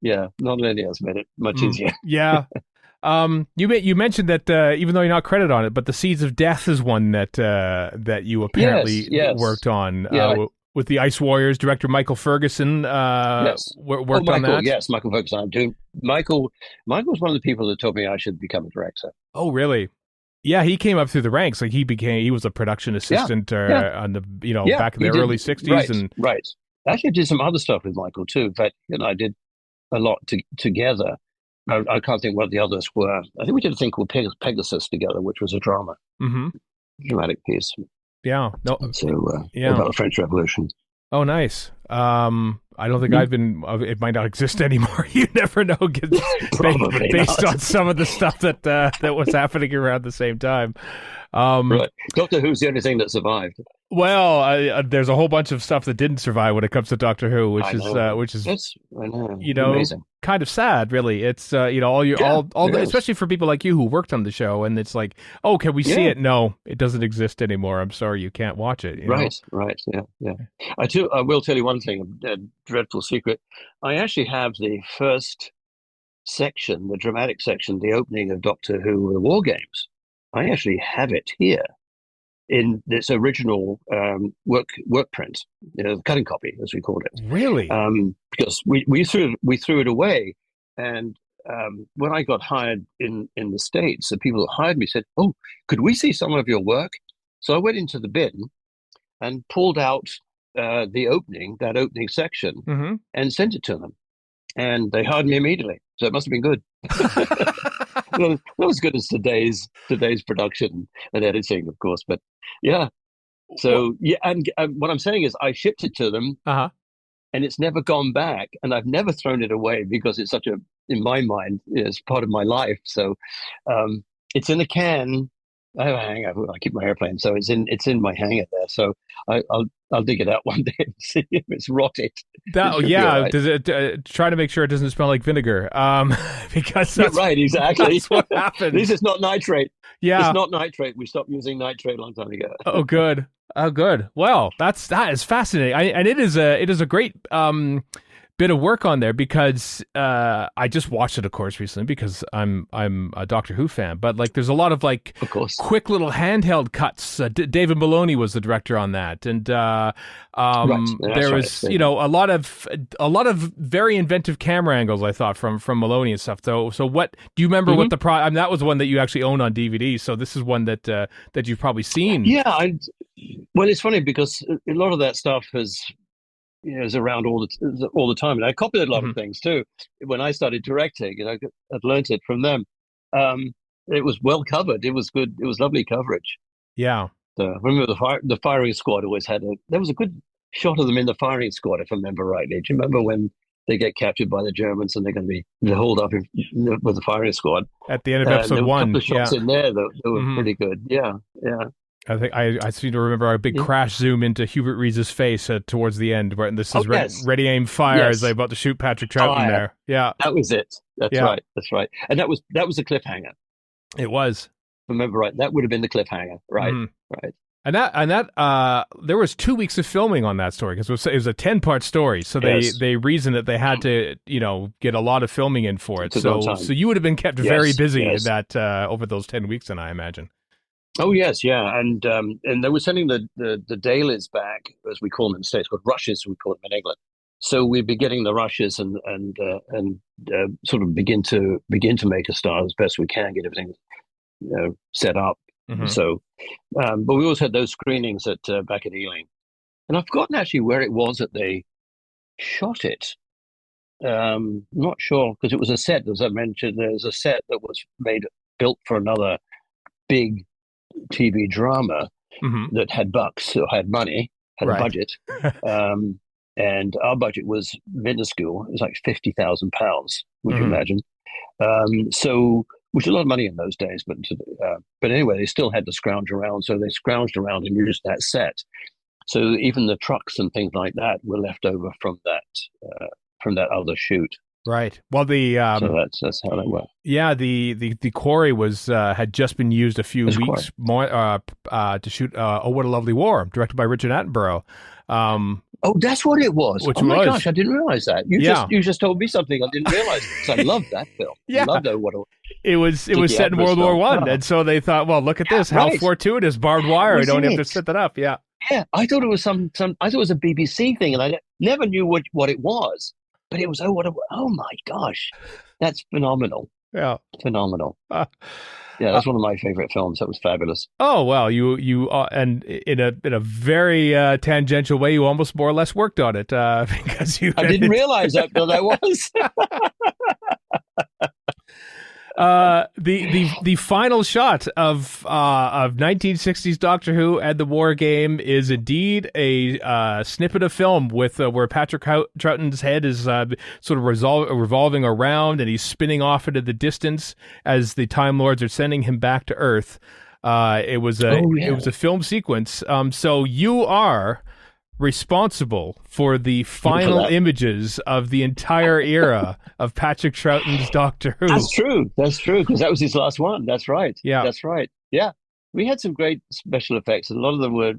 Yeah, non-linear has made it much easier. Yeah. You mentioned that even though you're not credited on it, but the Seeds of Death is one that you apparently worked on with the Ice Warriors director Michael Ferguson. Worked on that. Yes, Michael Ferguson. Michael was one of the people that told me I should become a director. Oh, really? Yeah, he came up through the ranks. Like he was a production assistant on the back in the early '60s right. I actually did some other stuff with Michael too. In fact, I did a lot together. I can't think what the others were. I think we did a thing called Pegasus together, which was a dramatic piece. Yeah. No. So about the French Revolution. Oh, nice. I don't think it might not exist anymore. You never know, based on some of the stuff that was happening around the same time. Right. Doctor Who's the only thing that survived. Well, there's a whole bunch of stuff that didn't survive when it comes to Doctor Who, which is amazing. Kind of sad, really. It's especially for people like you who worked on the show, and it's like, oh, can we see it? No, it doesn't exist anymore. I'm sorry, you can't watch it. Right. Yeah. I will tell you one thing, a dreadful secret. I actually have the first section, the dramatic section, the opening of Doctor Who: The War Games. I actually have it here in this original work print, the cutting copy, as we called it. Really? Because we threw it away, and when I got hired in the States, the people that hired me said, "Oh, could we see some of your work?" So I went into the bin and pulled out that opening section, and sent it to them, and they hired me immediately. So it must have been good. Not as good as today's production and editing, of course, but yeah. So and what I'm saying is, I shipped it to them, and it's never gone back, and I've never thrown it away because it's in my mind, it's part of my life. So it's in a can. I have a hangar. I keep my airplane, so it's in my hangar there. So I'll dig it out one day and see if it's rotted. Right. Does it try to make sure it doesn't smell like vinegar? Because that's right, exactly. That's what happens. This is not nitrate. Yeah, it's not nitrate. We stopped using nitrate a long time ago. Oh, good. Well, that is fascinating, and it is a great bit of work on there because I just watched it, of course, recently because I'm a Doctor Who fan. But like, there's a lot of like, of course, quick little handheld cuts. David Maloney was the director on that, and there was a lot of very inventive camera angles, I thought, from Maloney and stuff. So what do you remember? What the that was one that you actually own on DVD. So this is one that you've probably seen. Yeah, well, it's funny because a lot of that stuff is around all the time, and I copied a lot of things too. When I started directing, I'd learned it from them. It was well covered. It was good. It was lovely coverage. Yeah. I remember the firing squad always had there was a good shot of them in the firing squad, if I remember rightly. Do you remember when they get captured by the Germans and they're going to be hauled up with the firing squad at the end of episode 1? There were a couple of shots in there that were pretty good. Yeah. I think I seem to remember a big crash zoom into Hubert Reese's face towards the end, where this is ready, aim, fire as they're about to shoot Patrick Troughton there. Yeah, that was it. That's right. And that was a cliffhanger. It was. Remember right? That would have been the cliffhanger, right? Right. And that there was 2 weeks of filming on that story because it was a 10-part story. So they reasoned that they had to get a lot of filming in for it. So you would have been kept very busy in that over those 10 weeks, then I imagine. Oh yes, yeah, and they were sending the dailies back, as we call them in the States, called rushes. We call them in England. So we'd be getting the rushes and sort of begin to make a start as best we can, get everything set up. Mm-hmm. So, but we always had those screenings at back at Ealing, and I've forgotten actually where it was that they shot it. Not sure because it was a set, as I mentioned. There's a set that was built for another big TV drama Mm-hmm. that had bucks or had money, had a Right. budget. And our budget was minuscule. It was like £50,000, would you Mm-hmm. imagine? So, which is a lot of money in those days. But anyway, they still had to scrounge around. So they scrounged around and used that set. So even the trucks and things like that were left over from that other shoot. Right. Well, So that's how that worked. yeah, the quarry was had just been used a few weeks more to shoot Oh, What a Lovely War, directed by Richard Attenborough. Oh, that's what it was. Which oh my was. gosh, I didn't realize that. You just told me something I didn't realize because I loved that film. Yeah. I loved What a It was set in World War One, and so they thought, well, look at this, how fortuitous, barbed wire. I don't have to set that up. Yeah. Yeah, I thought it was I thought it was a BBC thing, and I never knew what it was. But it was oh my gosh, that's phenomenal. Yeah, phenomenal. Yeah, that's one of my favorite films. That was fabulous. Oh well, you and in a very tangential way, you almost more or less worked on it because I didn't realize that was. The final shot of 1960s Doctor Who and the War Game is indeed a snippet of film with where Patrick Troughton's head is sort of revolving around and he's spinning off into the distance as the Time Lords are sending him back to Earth. It was a film sequence. So you are responsible for the final images of the entire era of Patrick Troughton's Doctor Who. That's true, because that was his last one. That's right. Yeah. That's right. Yeah. We had some great special effects, and a lot of them were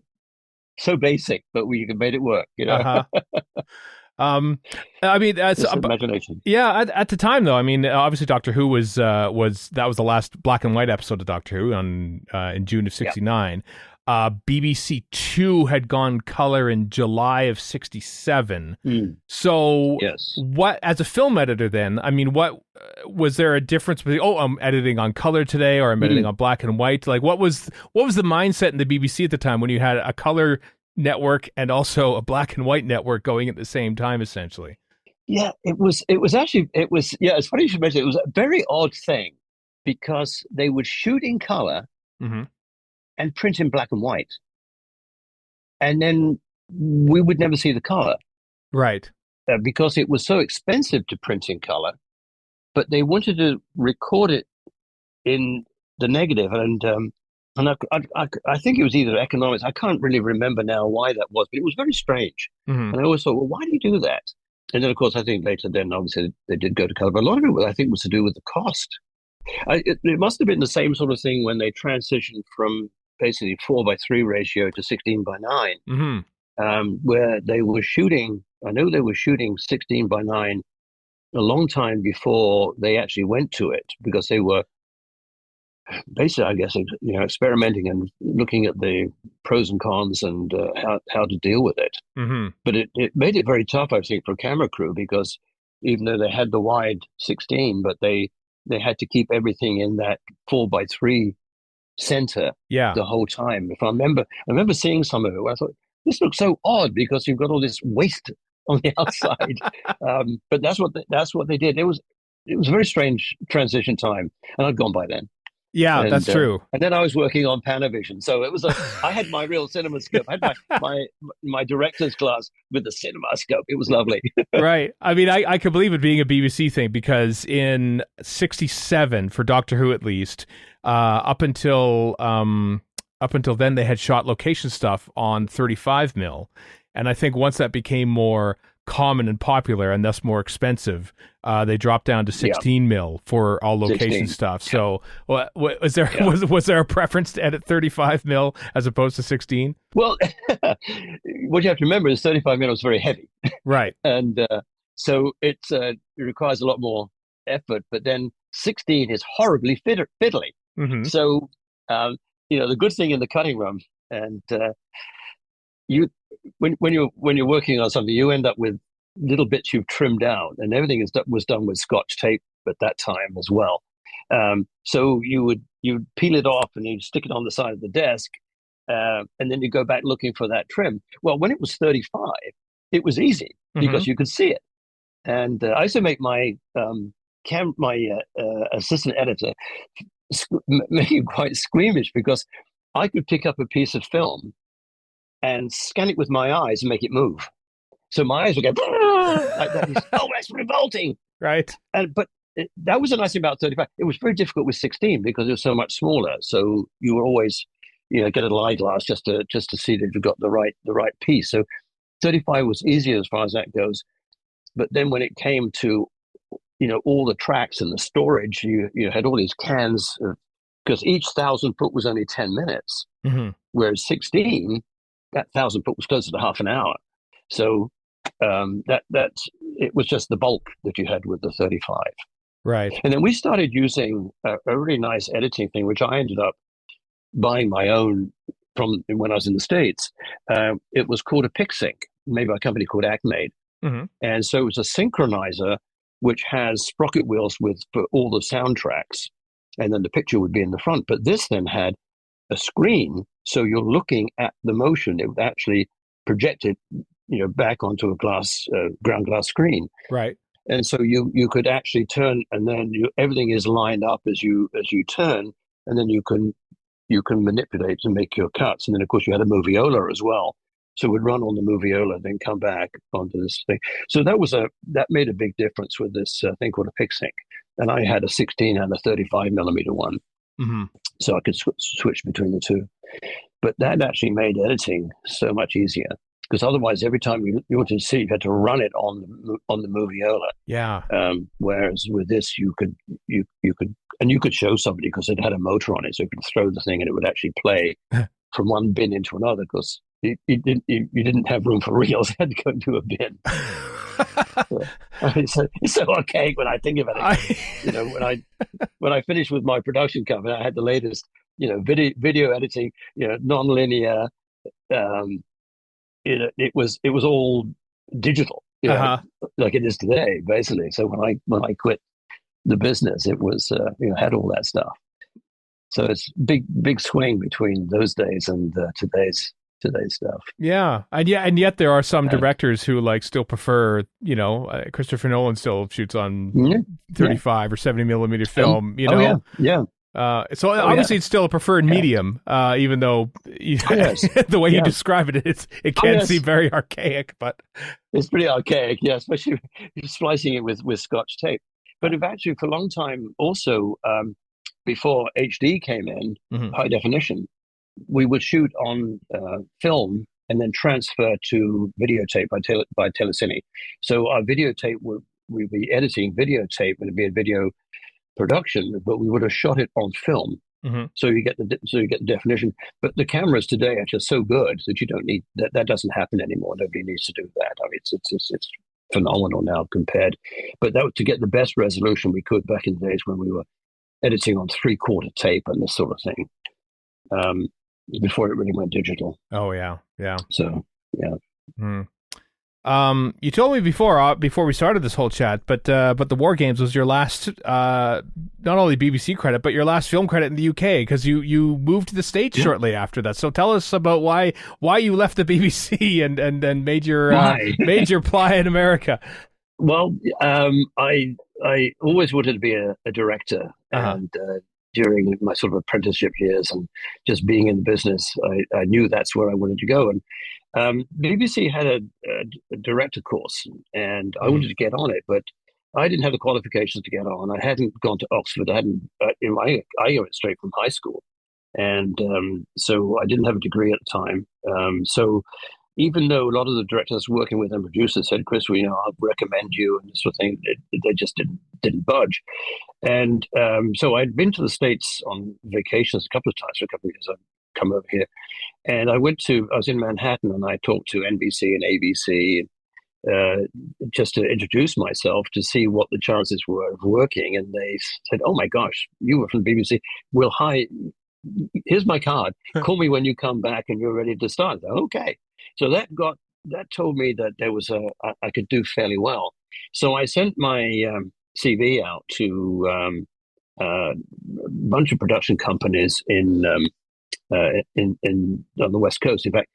so basic, but we made it work, Uh-huh. I mean, that's imagination. Yeah, at the time though, I mean, obviously Doctor Who was the last black and white episode of Doctor Who in June of '69. BBC Two had gone color in July of '67. So, yes. What, as a film editor, then? I mean, what was there a difference between? Oh, I'm editing on color today, or I'm editing on black and white. Like, what was the mindset in the BBC at the time when you had a color network and also a black and white network going at the same time, essentially? Yeah, it was it's funny you should mention it. It was a very odd thing because they would shoot in color and print in black and white, and then we would never see the color, right? Because it was so expensive to print in color. But they wanted to record it in the negative, and I think it was either economics. I can't really remember now why that was, but it was very strange. And I always thought, well, why do you do that? And then, of course, I think later then, obviously, they did go to color. But a lot of it, I think, was to do with the cost. It must have been the same sort of thing when they transitioned from basically 4:3 ratio to 16:9, where they were shooting. I know they were shooting 16:9 a long time before they actually went to it, because they were basically, I guess, experimenting and looking at the pros and cons and how to deal with it. But it made it very tough, I think, for camera crew, because even though they had the wide 16, but they had to keep everything in that 4:3 center the whole time. If I remember seeing some of it where I thought, this looks so odd because you've got all this waste on the outside. But that's what they did. It was a very strange transition time, and I'd gone by then. Yeah, that's true. And then I was working on Panavision, so it was I had my real CinemaScope. I had my director's class with the CinemaScope. It was lovely. Right. I mean, I could believe it being a BBC thing, because in '67, for Doctor Who at least, up until then, they had shot location stuff on 35mm, and I think once that became more common and popular and thus more expensive, they dropped down to 16mm for all location 16. stuff. So was there a preference to edit 35mm as opposed to 16? Well, what you have to remember is 35mm was very heavy, right? And so it requires a lot more effort. But then 16 is horribly fiddly. So the good thing in the cutting room, and you when you're working on something, you end up with little bits you've trimmed out, and everything was done with Scotch tape at that time as well. So you'd peel it off and you'd stick it on the side of the desk, and then you go back looking for that trim. Well, when it was 35, it was easy because you could see it. And I used to make my assistant editor make it quite squeamish because I could pick up a piece of film and scan it with my eyes and make it move. So my eyes would go like that. Oh, that's revolting, right? But that was a nice thing about 35. It was very difficult with 16 because it was so much smaller. So you were always, get an eyeglass just to see that you got the right piece. So 35 was easier as far as that goes. But then when it came to, all the tracks and the storage, you had all these cans because each 1,000 foot was only 10 minutes, whereas 16, that 1,000 foot was closer to half an hour. So that it was just the bulk that you had with the 35. Right. And then we started using a really nice editing thing, which I ended up buying my own from when I was in the States. It was called a PicSync, made by a company called Acmade. And so it was a synchronizer which has sprocket wheels for all the soundtracks, and then the picture would be in the front. But this then had a screen, so you're looking at the motion. It would actually project it, back onto a ground glass screen. Right. And so you could actually turn, and then everything is lined up as you turn, and then you can manipulate and make your cuts. And then of course you had a moviola as well, so it would run on the moviola, then come back onto this thing. So that made a big difference with this thing called a PicSync. And I had a 16 and a 35 millimeter one, so I could switch between the two. But that actually made editing so much easier. Because otherwise, every time you wanted to see, you had to run it on the moviola. Yeah. Whereas with this, you could show somebody because it had a motor on it, so you could throw the thing and it would actually play from one bin into another. Because you didn't have room for reels; you had to go into a bin. It's so archaic when I think about it. When I finished with my production company, I had the latest, video editing, non-linear. It was all digital, like it is today, basically. So when I quit the business, it was had all that stuff. So it's big swing between those days and today's stuff. Yeah, and yet there are some directors who still prefer, Christopher Nolan still shoots on 35 or 70 millimeter film. So obviously it's still a preferred medium, even though the way you describe it, it can seem very archaic, but it's pretty archaic, especially if you're splicing it with Scotch tape. But actually for a long time also, before HD came in, high definition, we would shoot on film and then transfer to videotape by Telecine. So our videotape we'd be editing videotape, and it'd be a video production, but we would have shot it on film. So you get the definition. But the cameras today are just so good that you don't need that. That doesn't happen anymore. Nobody needs to do that. I mean, it's phenomenal now compared. But that was to get the best resolution we could back in the days when we were editing on 3/4 tape and this sort of thing. Before it really went digital. Oh yeah. So yeah. You told me before we started this whole chat, but the War Games was your last, not only BBC credit, but your last film credit in the UK, because you moved to the States shortly after that. So tell us about why you left the BBC and then made your ply in America. Well, I always wanted to be a director, and during my sort of apprenticeship years and just being in the business, I knew that's where I wanted to go. And BBC had a director course, and I wanted to get on it, but I didn't have the qualifications to get on. I hadn't gone to Oxford. I went straight from high school, and so I didn't have a degree at the time. So even though a lot of the directors working with and producers said, "Chris, I'll recommend you," and this sort of thing, they just didn't budge. And so I'd been to the States on vacations a couple of times for a couple of years. I'd come over here, and I was in Manhattan, and I talked to NBC and ABC just to introduce myself to see what the chances were of working. And they said, "Oh my gosh, you were from the BBC. We'll hire. here's my card. Call me when you come back and you're ready to start. Okay. So that told me that I could do fairly well. So I sent my CV out to a bunch of production companies in on the West Coast. In fact,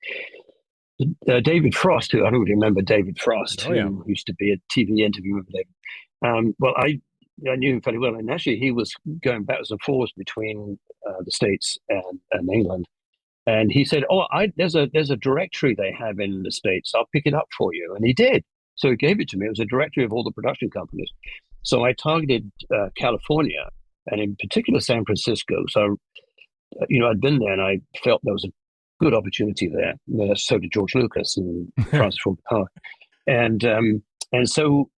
David Frost, who I don't really remember David Frost, who used to be a TV interviewer with David. Well, I knew him fairly well, and actually he was going backwards and forwards between the States and England. And he said, "Oh, there's a directory they have in the States. I'll pick it up for you." And he did. So he gave it to me. It was a directory of all the production companies. So I targeted California, and in particular San Francisco. So, I'd been there, and I felt there was a good opportunity there. So did George Lucas and Francis Ford Coppola. And so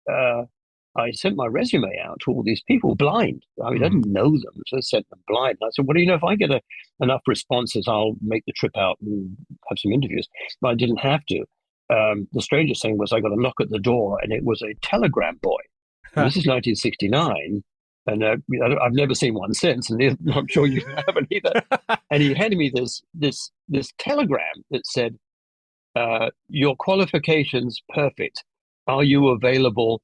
I sent my resume out to all these people blind. I mean, I didn't know them, so I sent them blind. And I said, "Well, if I get enough responses, I'll make the trip out and have some interviews." But I didn't have to. The strangest thing was I got a knock at the door, and it was a telegram boy. This is 1969, and I've never seen one since, and I'm sure you haven't either. And he handed me this telegram that said, "Your qualifications perfect. Are you available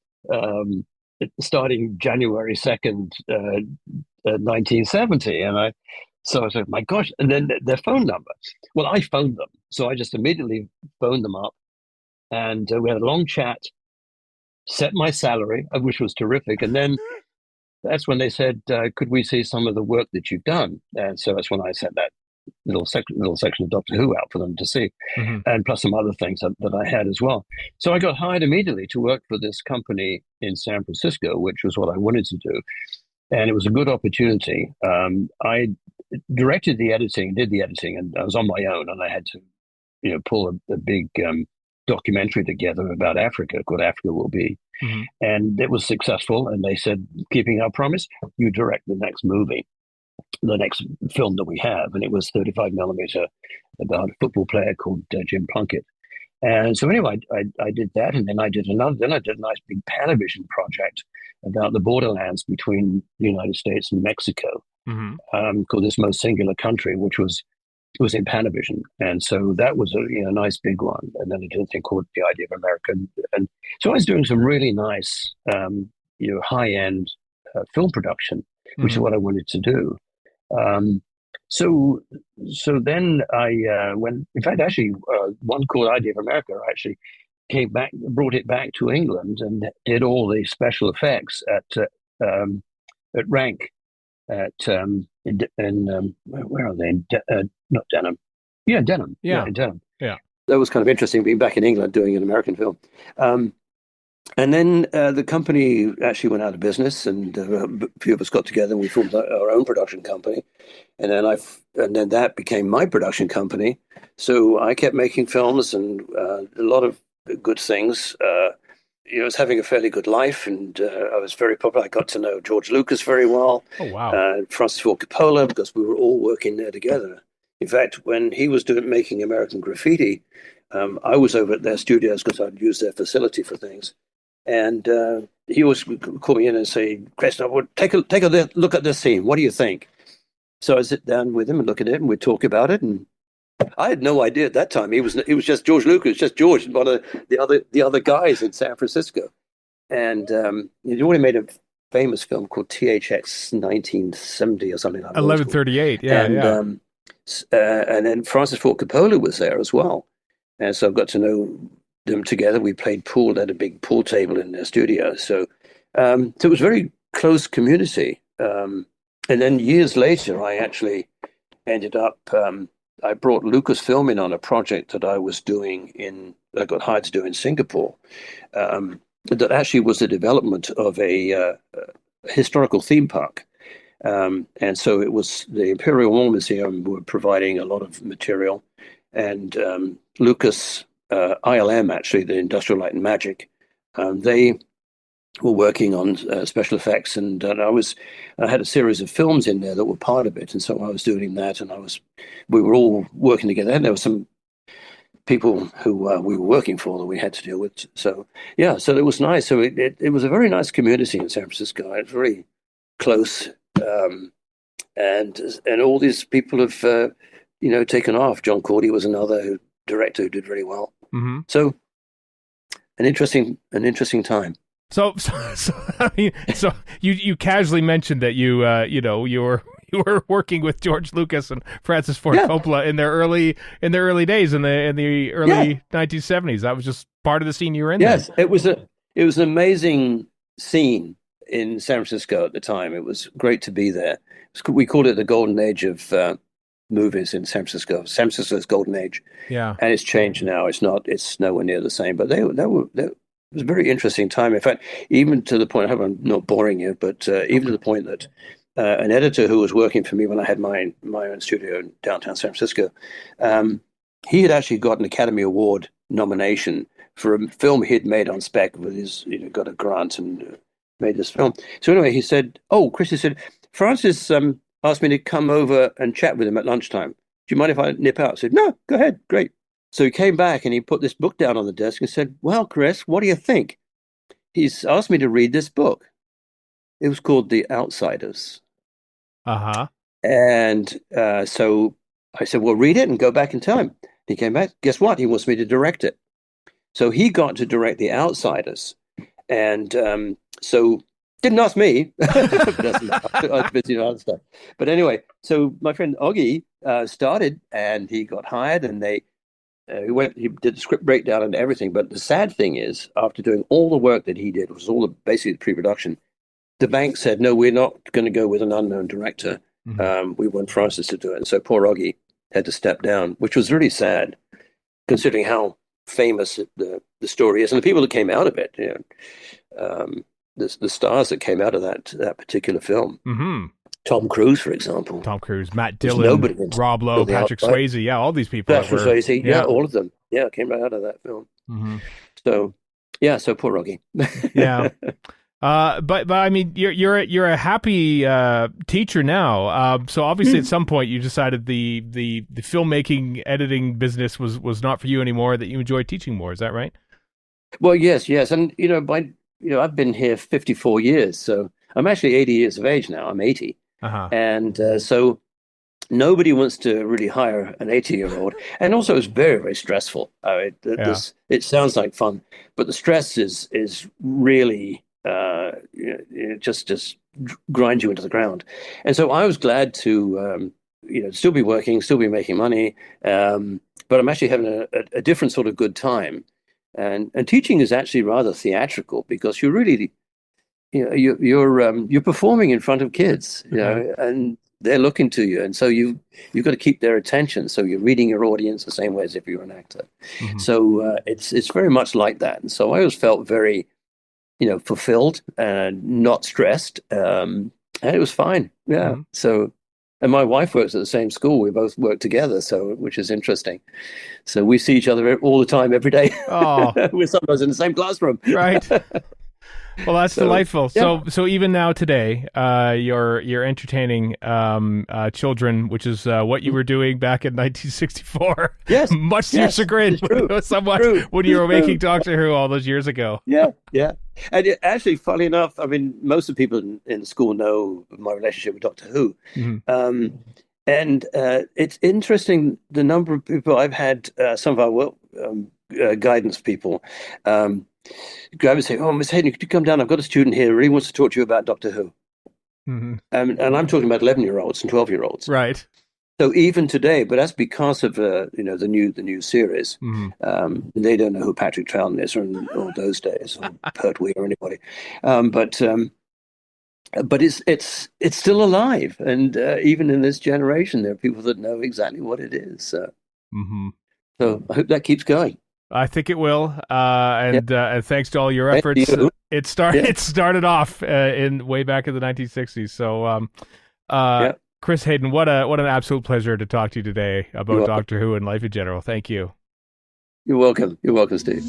starting January 2nd, 1970?" And so I said, "My gosh!" And then their phone number. Well, I phoned them, so I just immediately phoned them up, and we had a long chat. Set my salary, which was terrific, and then that's when they said, "Could we see some of the work that you've done?" And so that's when I sent that little section of Doctor Who out for them to see, and plus some other things that I had as well. So I got hired immediately to work for this company in San Francisco, which was what I wanted to do, and it was a good opportunity. I directed the editing, did the editing, and I was on my own, and I had to, pull a big documentary together about Africa called Africa Will Be. And it was successful. And they said, "Keeping our promise, you direct the next movie, the next film that we have." And it was 35 millimeter about a football player called Jim Plunkett. And so anyway, I did that. And then I did another. Then I did a nice big Panavision project about the borderlands between the United States and Mexico, called This Most Singular Country, which was in Panavision. And so that was a nice big one. And then I did a thing called The Idea of America. And so I was doing some really nice, high-end film production, which is what I wanted to do. So then I went, in fact, actually, one called Idea of America, I actually came back, brought it back to England and did all the special effects at Rank where are they? Not Denham. Yeah, Denham. Yeah. In Denham. Yeah. That was kind of interesting being back in England doing an American film. And then the company actually went out of business, and a few of us got together and we formed our own production company. And then that became my production company. So I kept making films and a lot of good things. I was having a fairly good life, and I was very popular. I got to know George Lucas very well. Oh, wow. Francis Ford Coppola, because we were all working there together. In fact, when he was making American Graffiti, I was over at their studios because I'd use their facility for things. And he always would call me in and say, "Chris, take a look at this scene. What do you think?" So I sit down with him and look at it, and we'd talk about it. And I had no idea at that time. He was just George Lucas, just George, one of the other guys in San Francisco. And he'd already made a famous film called THX 1970 or something like that. 1138, and then Francis Ford Coppola was there as well. And so I got to know them together. We played pool, they had a big pool table in their studio. So it was a very close community. And then years later, I actually ended up, I brought Lucasfilm in on a project that I was doing I got hired to do in Singapore. That actually was the development of a historical theme park. And so it was the Imperial War Museum were providing a lot of material, and Lucas, ILM, actually, the Industrial Light and Magic, they were working on special effects, and I had a series of films in there that were part of it, and so I was doing that, and we were all working together, and there were some people who we were working for that we had to deal with. So yeah, so it was nice. So it was a very nice community in San Francisco. It was very close. and all these people have taken off. John Cordy was another director who did really well. Mm-hmm. So an interesting time. So I mean, so you casually mentioned that you were working with George Lucas and Francis Ford Coppola in their early days in the early 1970s. That was just part of the scene you were in. Yes, it was an amazing scene in San Francisco at the time. It was great to be there. We called it the golden age of movies in San Francisco. San Francisco's golden age. Yeah, and it's changed now. It's not. It's nowhere near the same. But it was a very interesting time. In fact, even to the point, I hope I'm not boring you, but even to the point that an editor who was working for me when I had my own studio in downtown San Francisco, he had actually got an Academy Award nomination for a film he'd made on spec with his, got a grant and made this film. So anyway, he said, Chris, he said, Francis asked me to come over and chat with him at lunchtime. Do you mind if I nip out? I said, no, go ahead. Great. So he came back and he put this book down on the desk and said, well, Chris, what do you think? He's asked me to read this book. It was called The Outsiders. Uh-huh. And so I said, well, read it and go back and tell him. He came back. Guess what? He wants me to direct it. So he got to direct The Outsiders. And so didn't ask me. I was busy on other stuff. But anyway, so my friend Oggy started and he got hired and he did the script breakdown and everything. But the sad thing is, after doing all the work that he did, was basically the pre-production, the bank said, no, we're not going to go with an unknown director. Mm-hmm. We want Francis to do it. And so poor Oggy had to step down, which was really sad, considering how famous the story is and the people that came out of it. The stars that came out of that particular film. Mm-hmm. Tom Cruise, for example. Tom Cruise, Matt Dillon, Rob Lowe, Patrick Swayze. Yeah, all these people. Patrick Swayze, all of them. Yeah, came right out of that film. Mm-hmm. So poor Oggy. Yeah. But I mean, you're a happy teacher now. So obviously, at some point, you decided the filmmaking editing business was not for you anymore. That you enjoy teaching more. Is that right? Well, yes, and I've been here 54 years, so I'm actually 80 years of age now. I'm 80, and so nobody wants to really hire an 80-year-old. And also, it's very, very stressful. It sounds like fun, but the stress is really. Just grind you into the ground. And so I was glad to, still be working, still be making money. But I'm actually having a different sort of good time. And teaching is actually rather theatrical because you're really, you're performing in front of kids, and they're looking to you. And so you've got to keep their attention. So you're reading your audience the same way as if you were an actor. Mm-hmm. So it's very much like that. And so I always felt very, fulfilled and not stressed. And it was fine. Yeah. Mm-hmm. So, and my wife works at the same school. We both work together. So, which is interesting. So we see each other all the time, every day. Oh, we're sometimes in the same classroom. Right. Well, that's delightful. Yeah. So even now today, you're entertaining children, which is what you were doing back in 1964. Yes, much to your chagrin, somewhat when you were making Doctor Who all those years ago. Yeah. And actually, funny enough, I mean, most of the people in the school know my relationship with Doctor Who, mm-hmm. And it's interesting the number of people I've had. Some of our guidance people. Grab and say, Miss Hayden, could you come down? I've got a student here who really wants to talk to you about Doctor Who. Mm-hmm. And I'm talking about 11-year-olds and 12-year-olds. Right. So even today, but that's because of the new series. Mm-hmm. They don't know who Patrick Troughton is or those days, or Pert Weir or anybody. But it's still alive, and even in this generation, there are people that know exactly what it is. So I hope that keeps going. I think it will, and thanks to all your efforts, it started off in way back in the 1960s. So, Chris Hayden, what an absolute pleasure to talk to you today about Doctor Who and life in general. Thank you. You're welcome. You're welcome, Steve.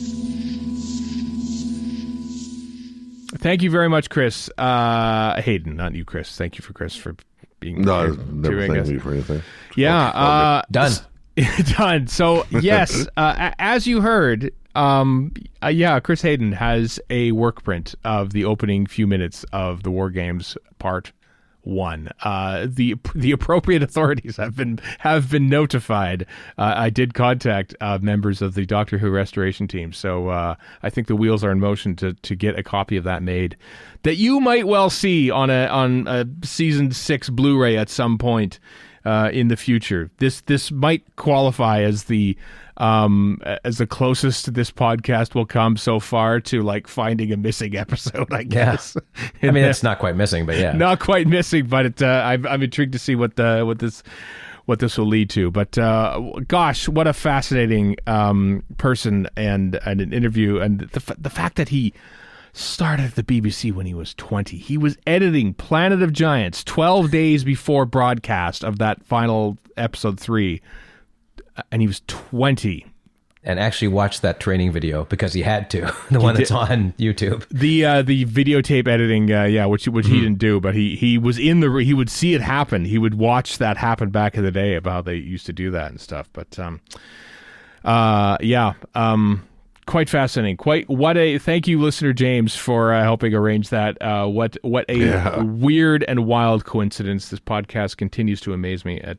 Thank you very much, Chris Hayden. Not you, Chris. Thank you for being never thank me for anything. Yeah, done. Done. So yes, as you heard, Chris Hayden has a work print of the opening few minutes of the War Games Part one. The appropriate authorities have been notified. I did contact members of the Doctor Who restoration team, so I think the wheels are in motion to get a copy of that made, that you might well see on a season 6 Blu-ray at some point in the future. This might qualify as the closest this podcast will come so far to like finding a missing episode, I guess. Yeah. I mean, it's not quite missing, but yeah, not quite missing. But I'm intrigued to see what this will lead to. But gosh, what a fascinating person and an interview, and the fact that he started at the BBC when he was 20. He was editing Planet of Giants 12 days before broadcast of that final episode 3. And he was 20. And actually watched that training video because he had to. The one that's on YouTube. The videotape editing, which he didn't do, but he was in he would see it happen. He would watch that happen back in the day about how they used to do that and stuff. But quite fascinating. Thank you, listener James, for helping arrange that. What a weird and wild coincidence. This podcast continues to amaze me at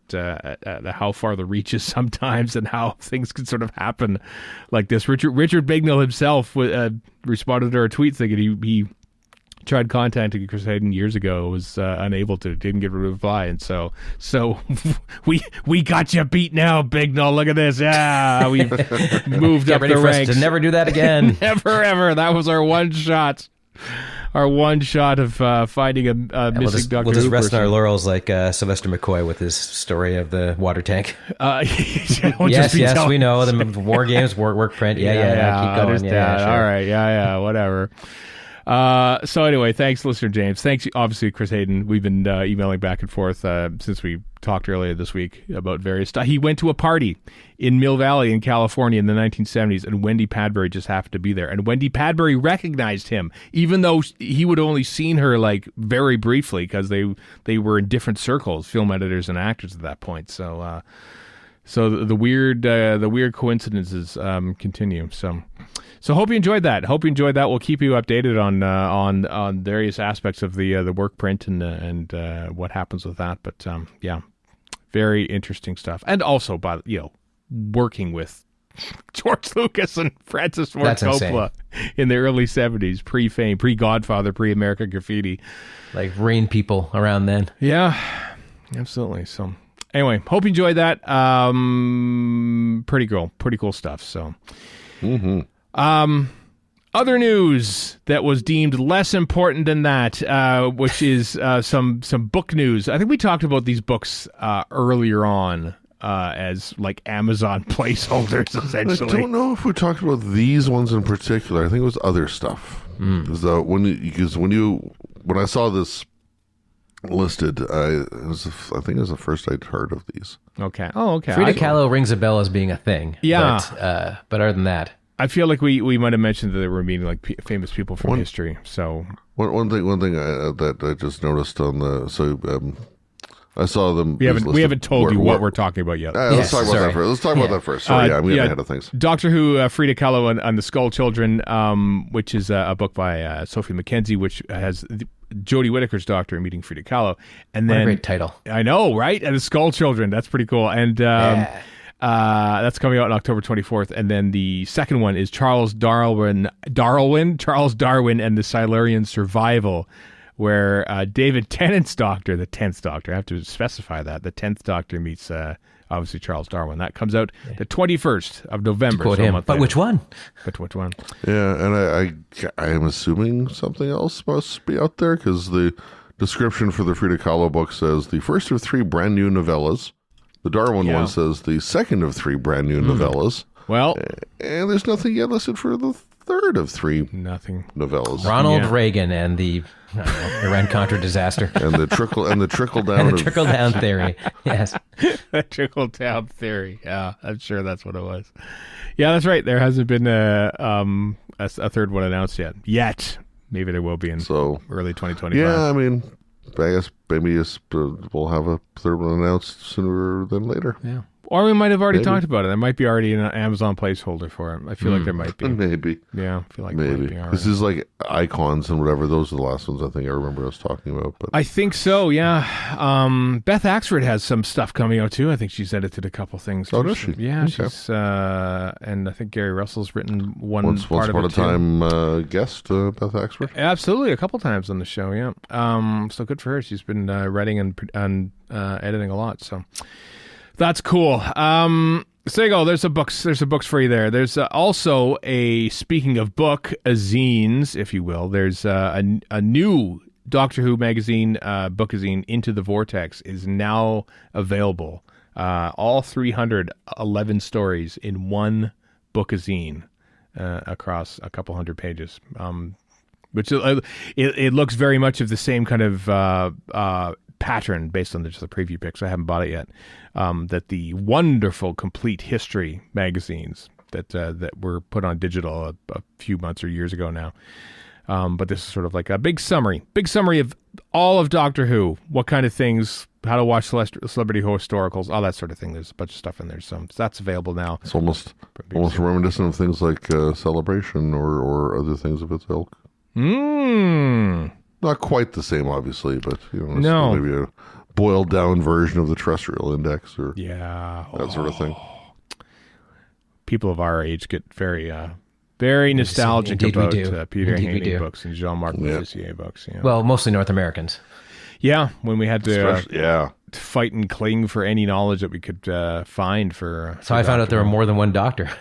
how far the reach is sometimes and how things can sort of happen like this. Richard Bignell himself responded to our tweet thinking he tried contacting Chris Hayden years ago, was unable to, didn't get a reply, and so we got you beat now, Bignell. Look at this, we've moved up the ranks. To never do that again. Never ever. That was our one shot. Our one shot of finding a missing Doctor Who. We'll just rest on our laurels like Sylvester McCoy with his story of the water tank. Yes, we know the War Games work print. Yeah, keep going. Yeah, sure. All right, whatever. So anyway, thanks, listener James. Thanks, obviously, Chris Hayden. We've been emailing back and forth since we talked earlier this week about various stuff. He went to a party in Mill Valley in California in the 1970s, and Wendy Padbury just happened to be there. And Wendy Padbury recognized him, even though he would have only seen her like very briefly because they were in different circles, film editors and actors at that point. So the weird coincidences continue. So hope you enjoyed that. We'll keep you updated on various aspects of the work print and what happens with that. But very interesting stuff. And also by working with George Lucas and Francis Ford Coppola in the early 70s, pre-Fame, pre-Godfather, pre-American Graffiti, like Rain People around then. Yeah, absolutely. So anyway, hope you enjoyed that. Pretty cool stuff. So. Mm-hmm. Other news that was deemed less important than that, which is some book news. I think we talked about these books earlier on as like Amazon placeholders, essentially. I don't know if we talked about these ones in particular. I think it was other stuff. Because when I saw this listed, I think it was the first I'd heard of these. Okay. Oh, okay. Frida Kahlo rings a bell as being a thing. Yeah. But other than that, I feel like we might have mentioned that they were meeting like famous people from history. So one thing that I just noticed on I saw them. We haven't told you what we're talking about yet. Let's talk about that first. Sorry, I'm getting ahead of things. Doctor Who, Frida Kahlo and the Skull Children, which is a book by Sophie Mackenzie, which has Jodie Whittaker's Doctor meeting Frida Kahlo, and then what a great title. I know, right? And the Skull Children. That's pretty cool. And that's coming out on October 24th. And then the second one is Charles Darwin and the Silurian Survival, where David Tennant's Doctor, the 10th Doctor, I have to specify that, the 10th Doctor meets obviously Charles Darwin. That comes out the 21st of November. To quote him. But which one? Yeah, and I am assuming something else must be out there, because the description for the Frida Kahlo book says the first of 3 brand new novellas. The Darwin one says the second of 3 brand new novellas. Well, and there's nothing yet listed for the third of 3 novellas. Ronald Reagan and the Iran-Contra disaster. And the trickle down. And the trickle down theory. Yes. The trickle down theory. Yeah, I'm sure that's what it was. Yeah, that's right. There hasn't been a third one announced yet. Maybe there will be in early 2025. Yeah, I mean, I guess maybe we'll have a third one announced sooner than later. Yeah. Or we might have already talked about it. There might be already an Amazon placeholder for it. I feel like there might be. Maybe. Yeah, I feel like maybe. there might be already. This is like Icons and whatever. Those are the last ones I think I remember us talking about. But I think so, yeah. Beth Axford has some stuff coming out too. I think she's edited a couple things. Oh, does she? Yeah, okay. she's and I think Gary Russell's written once upon a time guest, Beth Axford. Absolutely, a couple times on the show. Yeah, so good for her. She's been writing and editing a lot. So that's cool. So you go. There's a books for you there. There's also speaking of zines, if you will. There's a new Doctor Who magazine, bookazine, Into the Vortex, is now available. All 311 stories in one bookazine across a couple hundred pages. Which it looks very much of the same kind of pattern based on just the preview pics. I haven't bought it yet. That the wonderful complete history magazines that were put on digital a few months or years ago now. But this is sort of like a big summary of all of Doctor Who, what kind of things, how to watch celebrity historicals, all that sort of thing. There's a bunch of stuff in there. So that's available now. It's almost reminiscent of things like Celebration or other things of its ilk. Not quite the same, obviously, but no. Maybe a boiled down version of the Terrestrial Index or that sort of thing. People of our age get very nostalgic about Peter Haney books and Jean-Marc Montpensier books. Yeah. Well, mostly North Americans. Yeah, when we had to fight and cling for any knowledge that we could find for. So I found out there were more than one Doctor.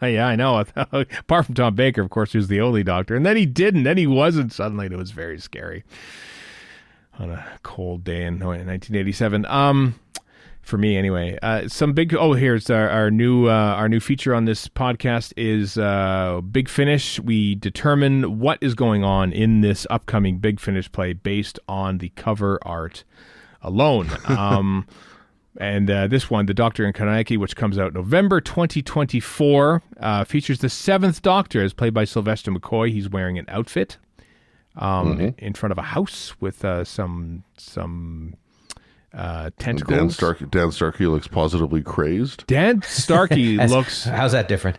Yeah, I know. Apart from Tom Baker, of course, who's the only Doctor. And then he didn't. Then he wasn't suddenly. It was very scary. On a cold day in 1987. For me, anyway. Some big... Oh, here's our new feature on this podcast is Big Finish. We determine what is going on in this upcoming Big Finish play based on the cover art alone. And this one, The Doctor in Karnaki, which comes out November 2024, features the seventh Doctor, as played by Sylvester McCoy. He's wearing an outfit in front of a house with some tentacles. Dan Starkey looks positively crazed. Dan Starkey looks... How's that different?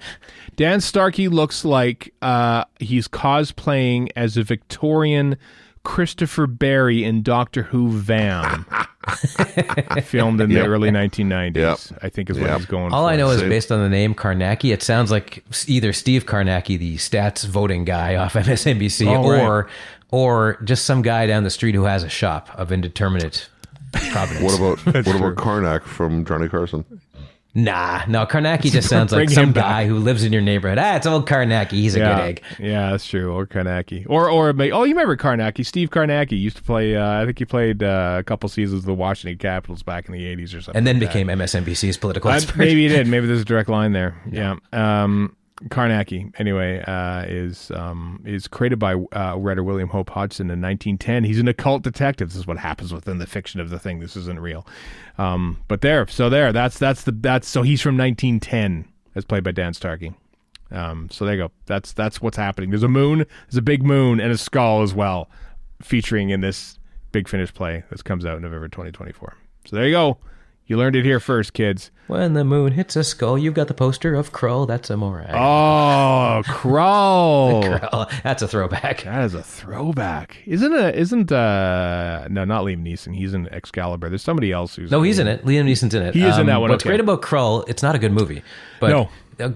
Dan Starkey looks like he's cosplaying as a Victorian Christopher Barry in Doctor Who Vam. Filmed in the early 1990s, I think is what he's going for. All I know is based on the name Karnaki, it sounds like either Steve Karnaki, the stats voting guy off MSNBC, or just some guy down the street who has a shop of indeterminate provenance. What about Karnak from Johnny Carson? Nah, no, Karnaki just sounds like some guy who lives in your neighborhood. It's old Karnaki. He's a good egg. Yeah, that's true. Or Karnaki. Or you remember Karnaki? Steve Karnaki used to play, I think he played a couple seasons of the Washington Capitals back in the 80s or something. And then became MSNBC's political expert. Maybe he did. Maybe there's a direct line there. Yeah. Karnaki, anyway, is created by writer William Hope Hodgson in 1910. He's an occult detective. This is what happens within the fiction of the thing. This isn't real. But that's so he's from 1910, as played by Dan Starkey. So there you go. That's what's happening. There's a big moon, and a skull as well, featuring in this Big Finish play that comes out in November 2024. So there you go. You learned it here first, kids. When the moon hits a skull, you've got the poster of Krull. That's amore. Oh, Krull. Krull. That's a throwback. That is a throwback. Isn't no, not Liam Neeson. He's in Excalibur. There's somebody else who's... No, he's in it. Liam Neeson's in it. He is in that one. What's great about Krull, it's not a good movie. But no.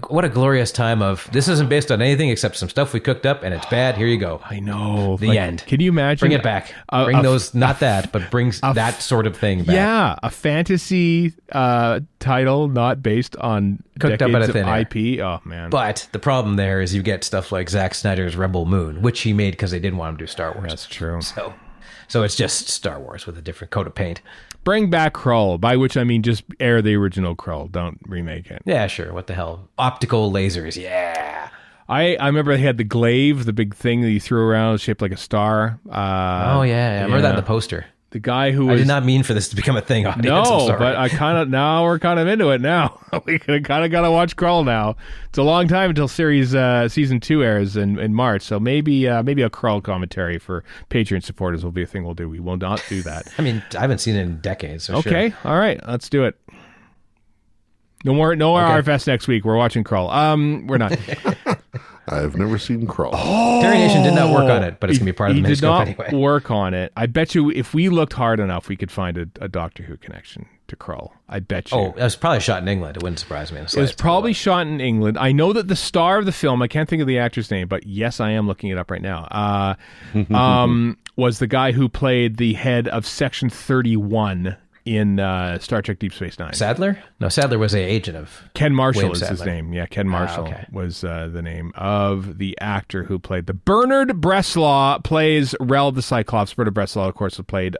What a glorious time of, this isn't based on anything except some stuff we cooked up, and it's bad. Here you go. I know. The end. Can you imagine? Bring it back. Bring that sort of thing back. Yeah, a fantasy title not based on cooked up out of thin IP. Oh, man. But the problem there is you get stuff like Zack Snyder's Rebel Moon, which he made because they didn't want him to do Star Wars. That's true. So it's just Star Wars with a different coat of paint. Bring back Krull, by which I mean just air the original Krull. Don't remake it. Yeah, sure. What the hell? Optical lasers. Yeah. I remember they had the glaive, the big thing that you threw around shaped like a star. I remember that in the poster. The guy who I did not mean for this to become a thing. No, but now we're kind of into it now. We kind of got to watch Krull now. It's a long time until season 2 airs in March, so maybe a Krull commentary for Patreon supporters will be a thing we'll do. We will not do that. I mean, I haven't seen it in decades. So okay, sure. All right, let's do it. No more RFS next week. We're watching Krull. We're not. I've never seen Krull. Terry Nation did not work on it, but it's going to be part of the main scope anyway. He did not work on it. I bet you if we looked hard enough, we could find a Doctor Who connection to Krull. I bet you. Oh, it was probably shot in England. It wouldn't surprise me. It was probably shot in England. I know that the star of the film, I can't think of the actor's name, but yes, I am looking it up right now, was the guy who played the head of Section 31 in Star Trek Deep Space Nine. Sadler? No, Sadler was an agent of... Ken Marshall William is Sadler. his name. Yeah, Ken Marshall was the name of the actor who played Bernard Bresslaw plays Rel the Cyclops. Bernard Bresslaw, of course, played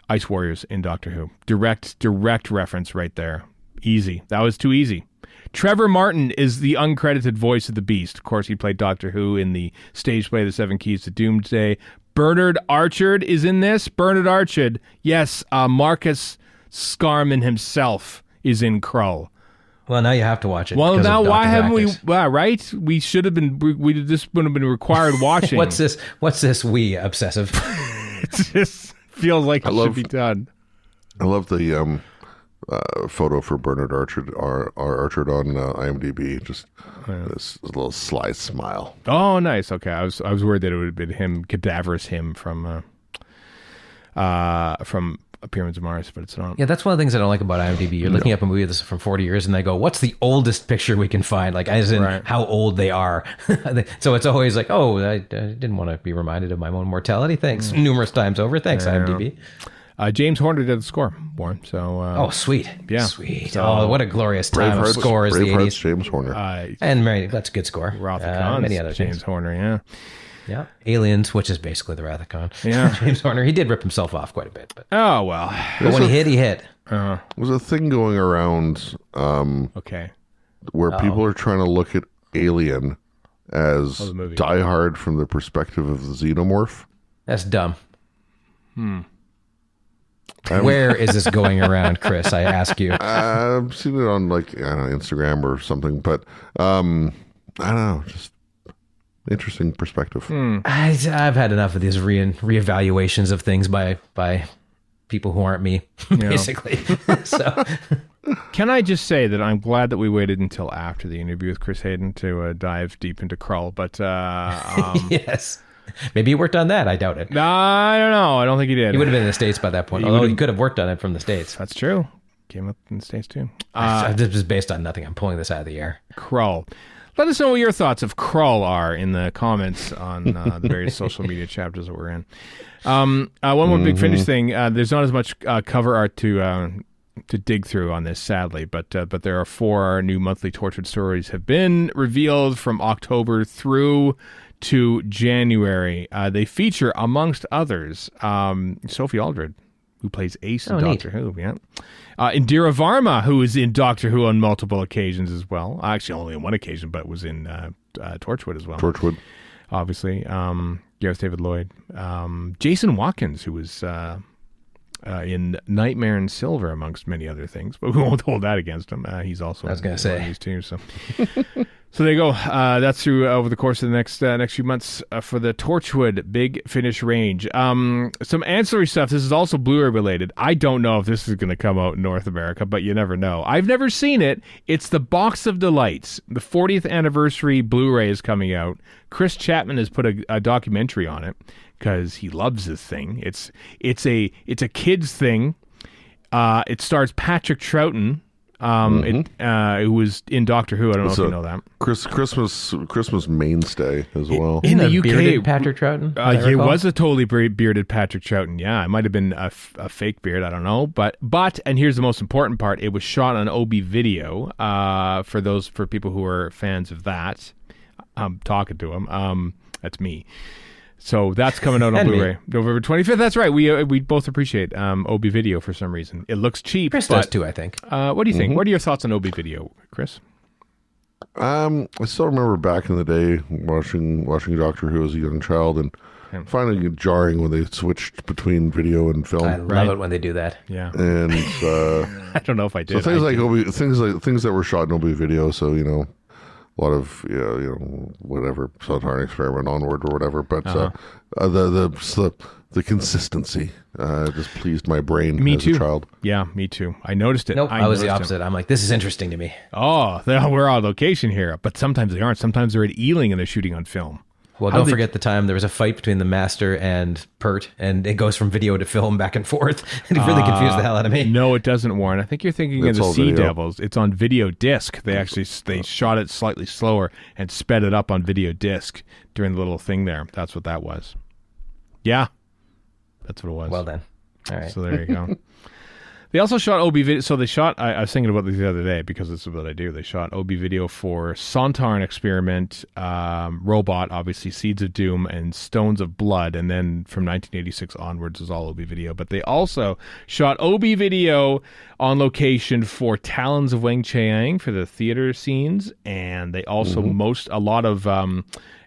Ice Warriors in Doctor Who. Direct reference right there. Easy. That was too easy. Trevor Martin is the uncredited voice of the Beast. Of course, he played Doctor Who in the stage play The Seven Keys to Doomsday. Bernard Archard is in this. Bernard Archard. Yes, Marcus Scarman himself is in Krull. Well, now you have to watch it. Well, now why haven't we? Well, right? We should have been. This would have been required watching. What's this? We obsessive. It just feels like it should be done. I love the photo for Bernard Archard Archard on IMDb. Just this little sly smile. Oh, nice. Okay, I was worried that it would have been him, cadaverous him from Pyramids of Mars, but it's not. Yeah, that's one of the things I don't like about IMDb. You're looking up a movie that's from 40 years, and they go, "What's the oldest picture we can find?" Like, as in how old they are. So it's always like, "Oh, I didn't want to be reminded of my own mortality." Thanks, numerous times over. Thanks, IMDb. James Horner did the score, Warren. So, sweet, yeah, sweet. So, what a glorious time of scores, the 80s. James Horner, and Mary, that's a good score. Wrath of Khan, many other James things. Horner, yeah. Aliens, which is basically the Wrath of Khan. Yeah, James Horner, he did rip himself off quite a bit, but oh well. But when he hit. There's a thing going around. Where people are trying to look at Alien as Die Hard from the perspective of the xenomorph. That's dumb. Where is this going around, Chris? I ask you. I've seen it on Instagram or something, but I don't know, just interesting perspective. I've had enough of these reevaluations of things by people who aren't me, basically. So, can I just say that I'm glad that we waited until after the interview with Chris Hayden to dive deep into Krull, but yes. Maybe he worked on that. I doubt it. I don't know. I don't think he did. He would have been in the States by that point. Although he could have worked on it from the States. That's true. Came up in the States too. This is based on nothing. I'm pulling this out of the air. Krull. Let us know what your thoughts of Krull are in the comments on the various social media chapters that we're in. One more Big Finish thing. There's not as much cover art to dig through on this, sadly, but there are 4 new monthly Torchwood stories have been revealed from October through to January. They feature, amongst others, Sophie Aldred, who plays Ace in Doctor Who. Yeah, Indira Varma, who is in Doctor Who on multiple occasions as well. Actually, only on one occasion, but was in Torchwood as well. Torchwood, obviously. Gareth David Lloyd, Jason Watkins, who was in Nightmare in Silver, amongst many other things, but we won't hold that against him. He's also in these two. So. So there you go. That's through over the course of the next few months for the Torchwood Big Finish range. Some ancillary stuff. This is also Blu-ray related. I don't know if this is going to come out in North America, but you never know. I've never seen it. It's the Box of Delights. The 40th anniversary Blu-ray is coming out. Chris Chapman has put a documentary on it because he loves this thing. It's a kids thing. It stars Patrick Troughton. It was in Doctor Who. I don't know if you know that. Christmas mainstay as well. In the UK, bearded Patrick Troughton. He was a totally bearded Patrick Troughton. Yeah, it might have been a fake beard. I don't know, but and here's the most important part: it was shot on OB video. For people who are fans of that, I'm talking to him. That's me. So that's coming out on Blu-ray November 25th. That's right. We both appreciate OB Video for some reason. It looks cheap. Chris does too, I think. What do you think? What are your thoughts on OB Video, Chris? I still remember back in the day watching Doctor Who as a young child and finding it jarring when they switched between video and film. I love it when they do that. Yeah. And I don't know if I did. So things that were shot in OB Video. So whatever Sontarn experiment onward or whatever. But the consistency just pleased my brain as a child. Yeah, me too. I noticed it. Nope, I was the opposite. I'm like, this is interesting to me. Oh, we're on location here, but sometimes they aren't. Sometimes they're at Ealing and they're shooting on film. Well, don't forget the time there was a fight between the Master and Pert, and it goes from video to film back and forth. It really confused the hell out of me. No, it doesn't, Warren. I think you're thinking of the Sea Devils. It's on video disc. They shot it slightly slower and sped it up on video disc during the little thing there. That's what that was. Yeah, that's what it was. Well done. All right. So there you go. They also shot OB video. So they shot, I was thinking about this the other day because this is what I do. They shot OB video for Sontarn Experiment, Robot, obviously, Seeds of Doom, and Stones of Blood. And then from 1986 onwards is all OB video. But they also shot OB video on location for Talons of Weng Chiang for the theater scenes. And they also a lot of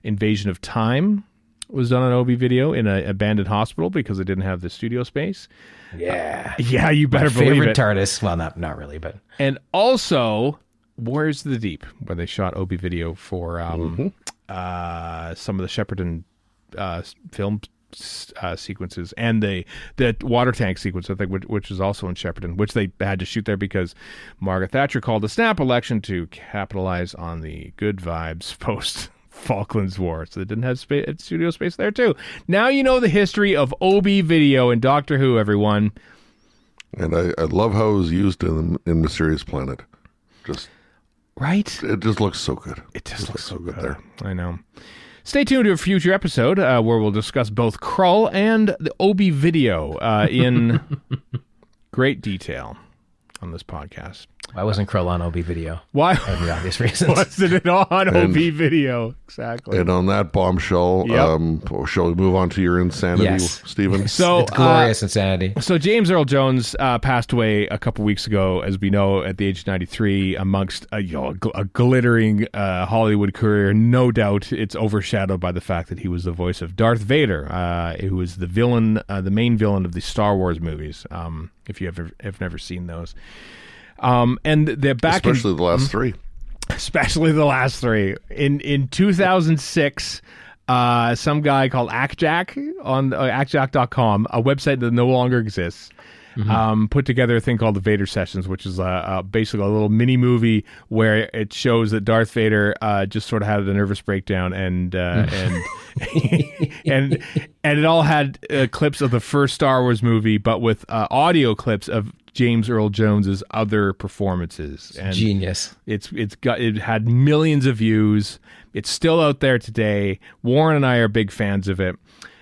Invasion of Time was done on OB video in an abandoned hospital because they didn't have the studio space. Yeah. Yeah, you better believe it. Favorite TARDIS. Well, not really, but. And also, Warriors of the Deep, where they shot OB video for some of the Shepperton film sequences and the water tank sequence, I think, which is also in Shepperton, which they had to shoot there because Margaret Thatcher called a snap election to capitalize on the good vibes post Falklands War, so they didn't have studio space there too. Now you know the history of OB video and Doctor Who, everyone. And I love how it was used in Mysterious Planet. Just right, it just looks so good. It just looks so good there. I know. Stay tuned to a future episode where we'll discuss both Krull and the OB video in great detail on this podcast. Why wasn't Krull on OB video? Why? For the obvious reasons. Wasn't it on OB video? Exactly. And on that bombshell, shall we move on to your insanity, Stephen? So it's glorious insanity. So James Earl Jones passed away a couple weeks ago, as we know, at the age of 93, amongst a glittering Hollywood career. No doubt it's overshadowed by the fact that he was the voice of Darth Vader, who was the villain, the main villain of the Star Wars movies, if you have never seen those. And they're back especially the last three. Especially the last three. In 2006, some guy called ActJack on actjack.com, a website that no longer exists, put together a thing called the Vader Sessions, which is basically a little mini movie where it shows that Darth Vader just sort of had a nervous breakdown and and it all had clips of the first Star Wars movie, but with audio clips of James Earl Jones's other performances. And genius. It had millions of views. It's still out there today. Warren and I are big fans of it.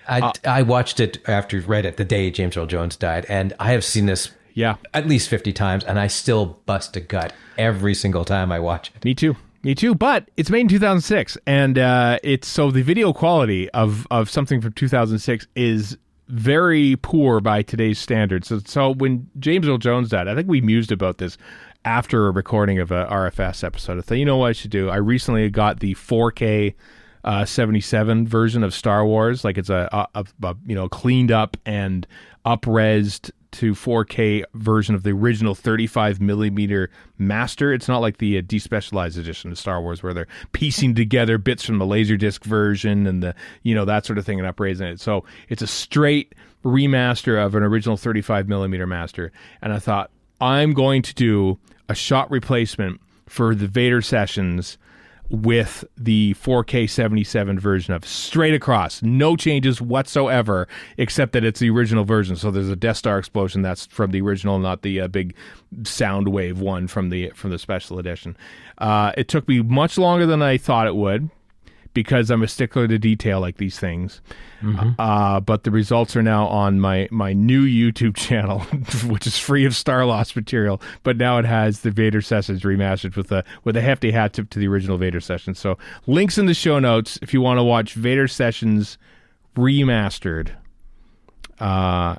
I watched it right at the day James Earl Jones died, and I have seen this at least 50 times, and I still bust a gut every single time I watch it. Me too. But it's made in 2006, and it's so the video quality of something from 2006 is very poor by today's standards. So when James Earl Jones died, I think we mused about this after a recording of a RFS episode. I thought, you know what I should do? I recently got the 4K 77 version of Star Wars. Like it's a cleaned up and up-resed to 4K version of the original 35 millimeter master. It's not like the despecialized edition of Star Wars where they're piecing together bits from the Laserdisc version and the that sort of thing and upraising it. So it's a straight remaster of an original 35 millimeter master. And I thought, I'm going to do a shot replacement for the Vader Sessions with the 4K 77 version of straight across, no changes whatsoever, except that it's the original version. So there's a Death Star explosion that's from the original, not the big sound wave one from the special edition. It took me much longer than I thought it would, because I'm a stickler to detail like these things. But the results are now on my new YouTube channel, which is free of Starlost material. But now it has the Vader Sessions remastered with a hefty hat tip to the original Vader Sessions. So links in the show notes if you want to watch Vader Sessions remastered. I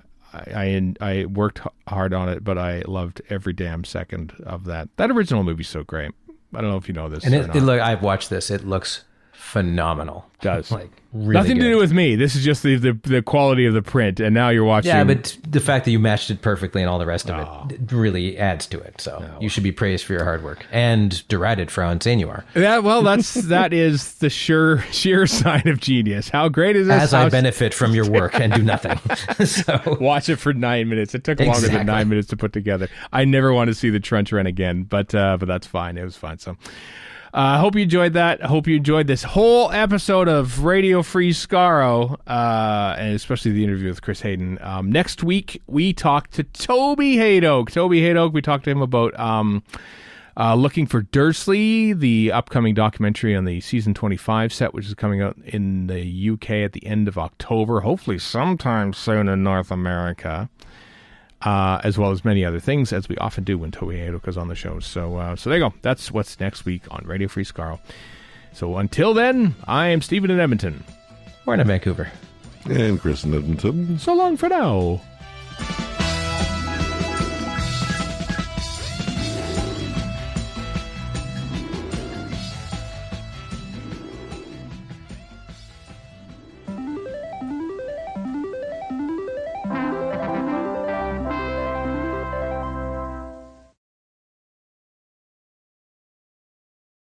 worked hard on it, but I loved every damn second of that. That original movie's so great. I don't know if you know this. And I've watched this. It looks phenomenal. Does. Like, really Nothing good. to do with me. This is just the quality of the print, and now you're watching. Yeah, but the fact that you matched it perfectly and all the rest of it really adds to it. So you should be praised for your hard work and derided for how insane you are. Yeah, well, that is the sheer sign of genius. How great is this? As I benefit from your work and do nothing. So watch it for 9 minutes. It took longer than 9 minutes to put together. I never want to see the trench run again, but that's fine. It was fine. So. I hope you enjoyed that. I hope you enjoyed this whole episode of Radio Free Skaro, and especially the interview with Chris Hayden. Next week, we talk to Toby Hadoke. We talked to him about Looking for Dursley, the upcoming documentary on the season 25 set, which is coming out in the UK at the end of October, hopefully sometime soon in North America. As well as many other things, as we often do when Toby Hadoke is on the show. So there you go. That's what's next week on Radio Free Skaro. So until then, I am Stephen in Edmonton. We're in Vancouver. And Chris in Edmonton. So long for now.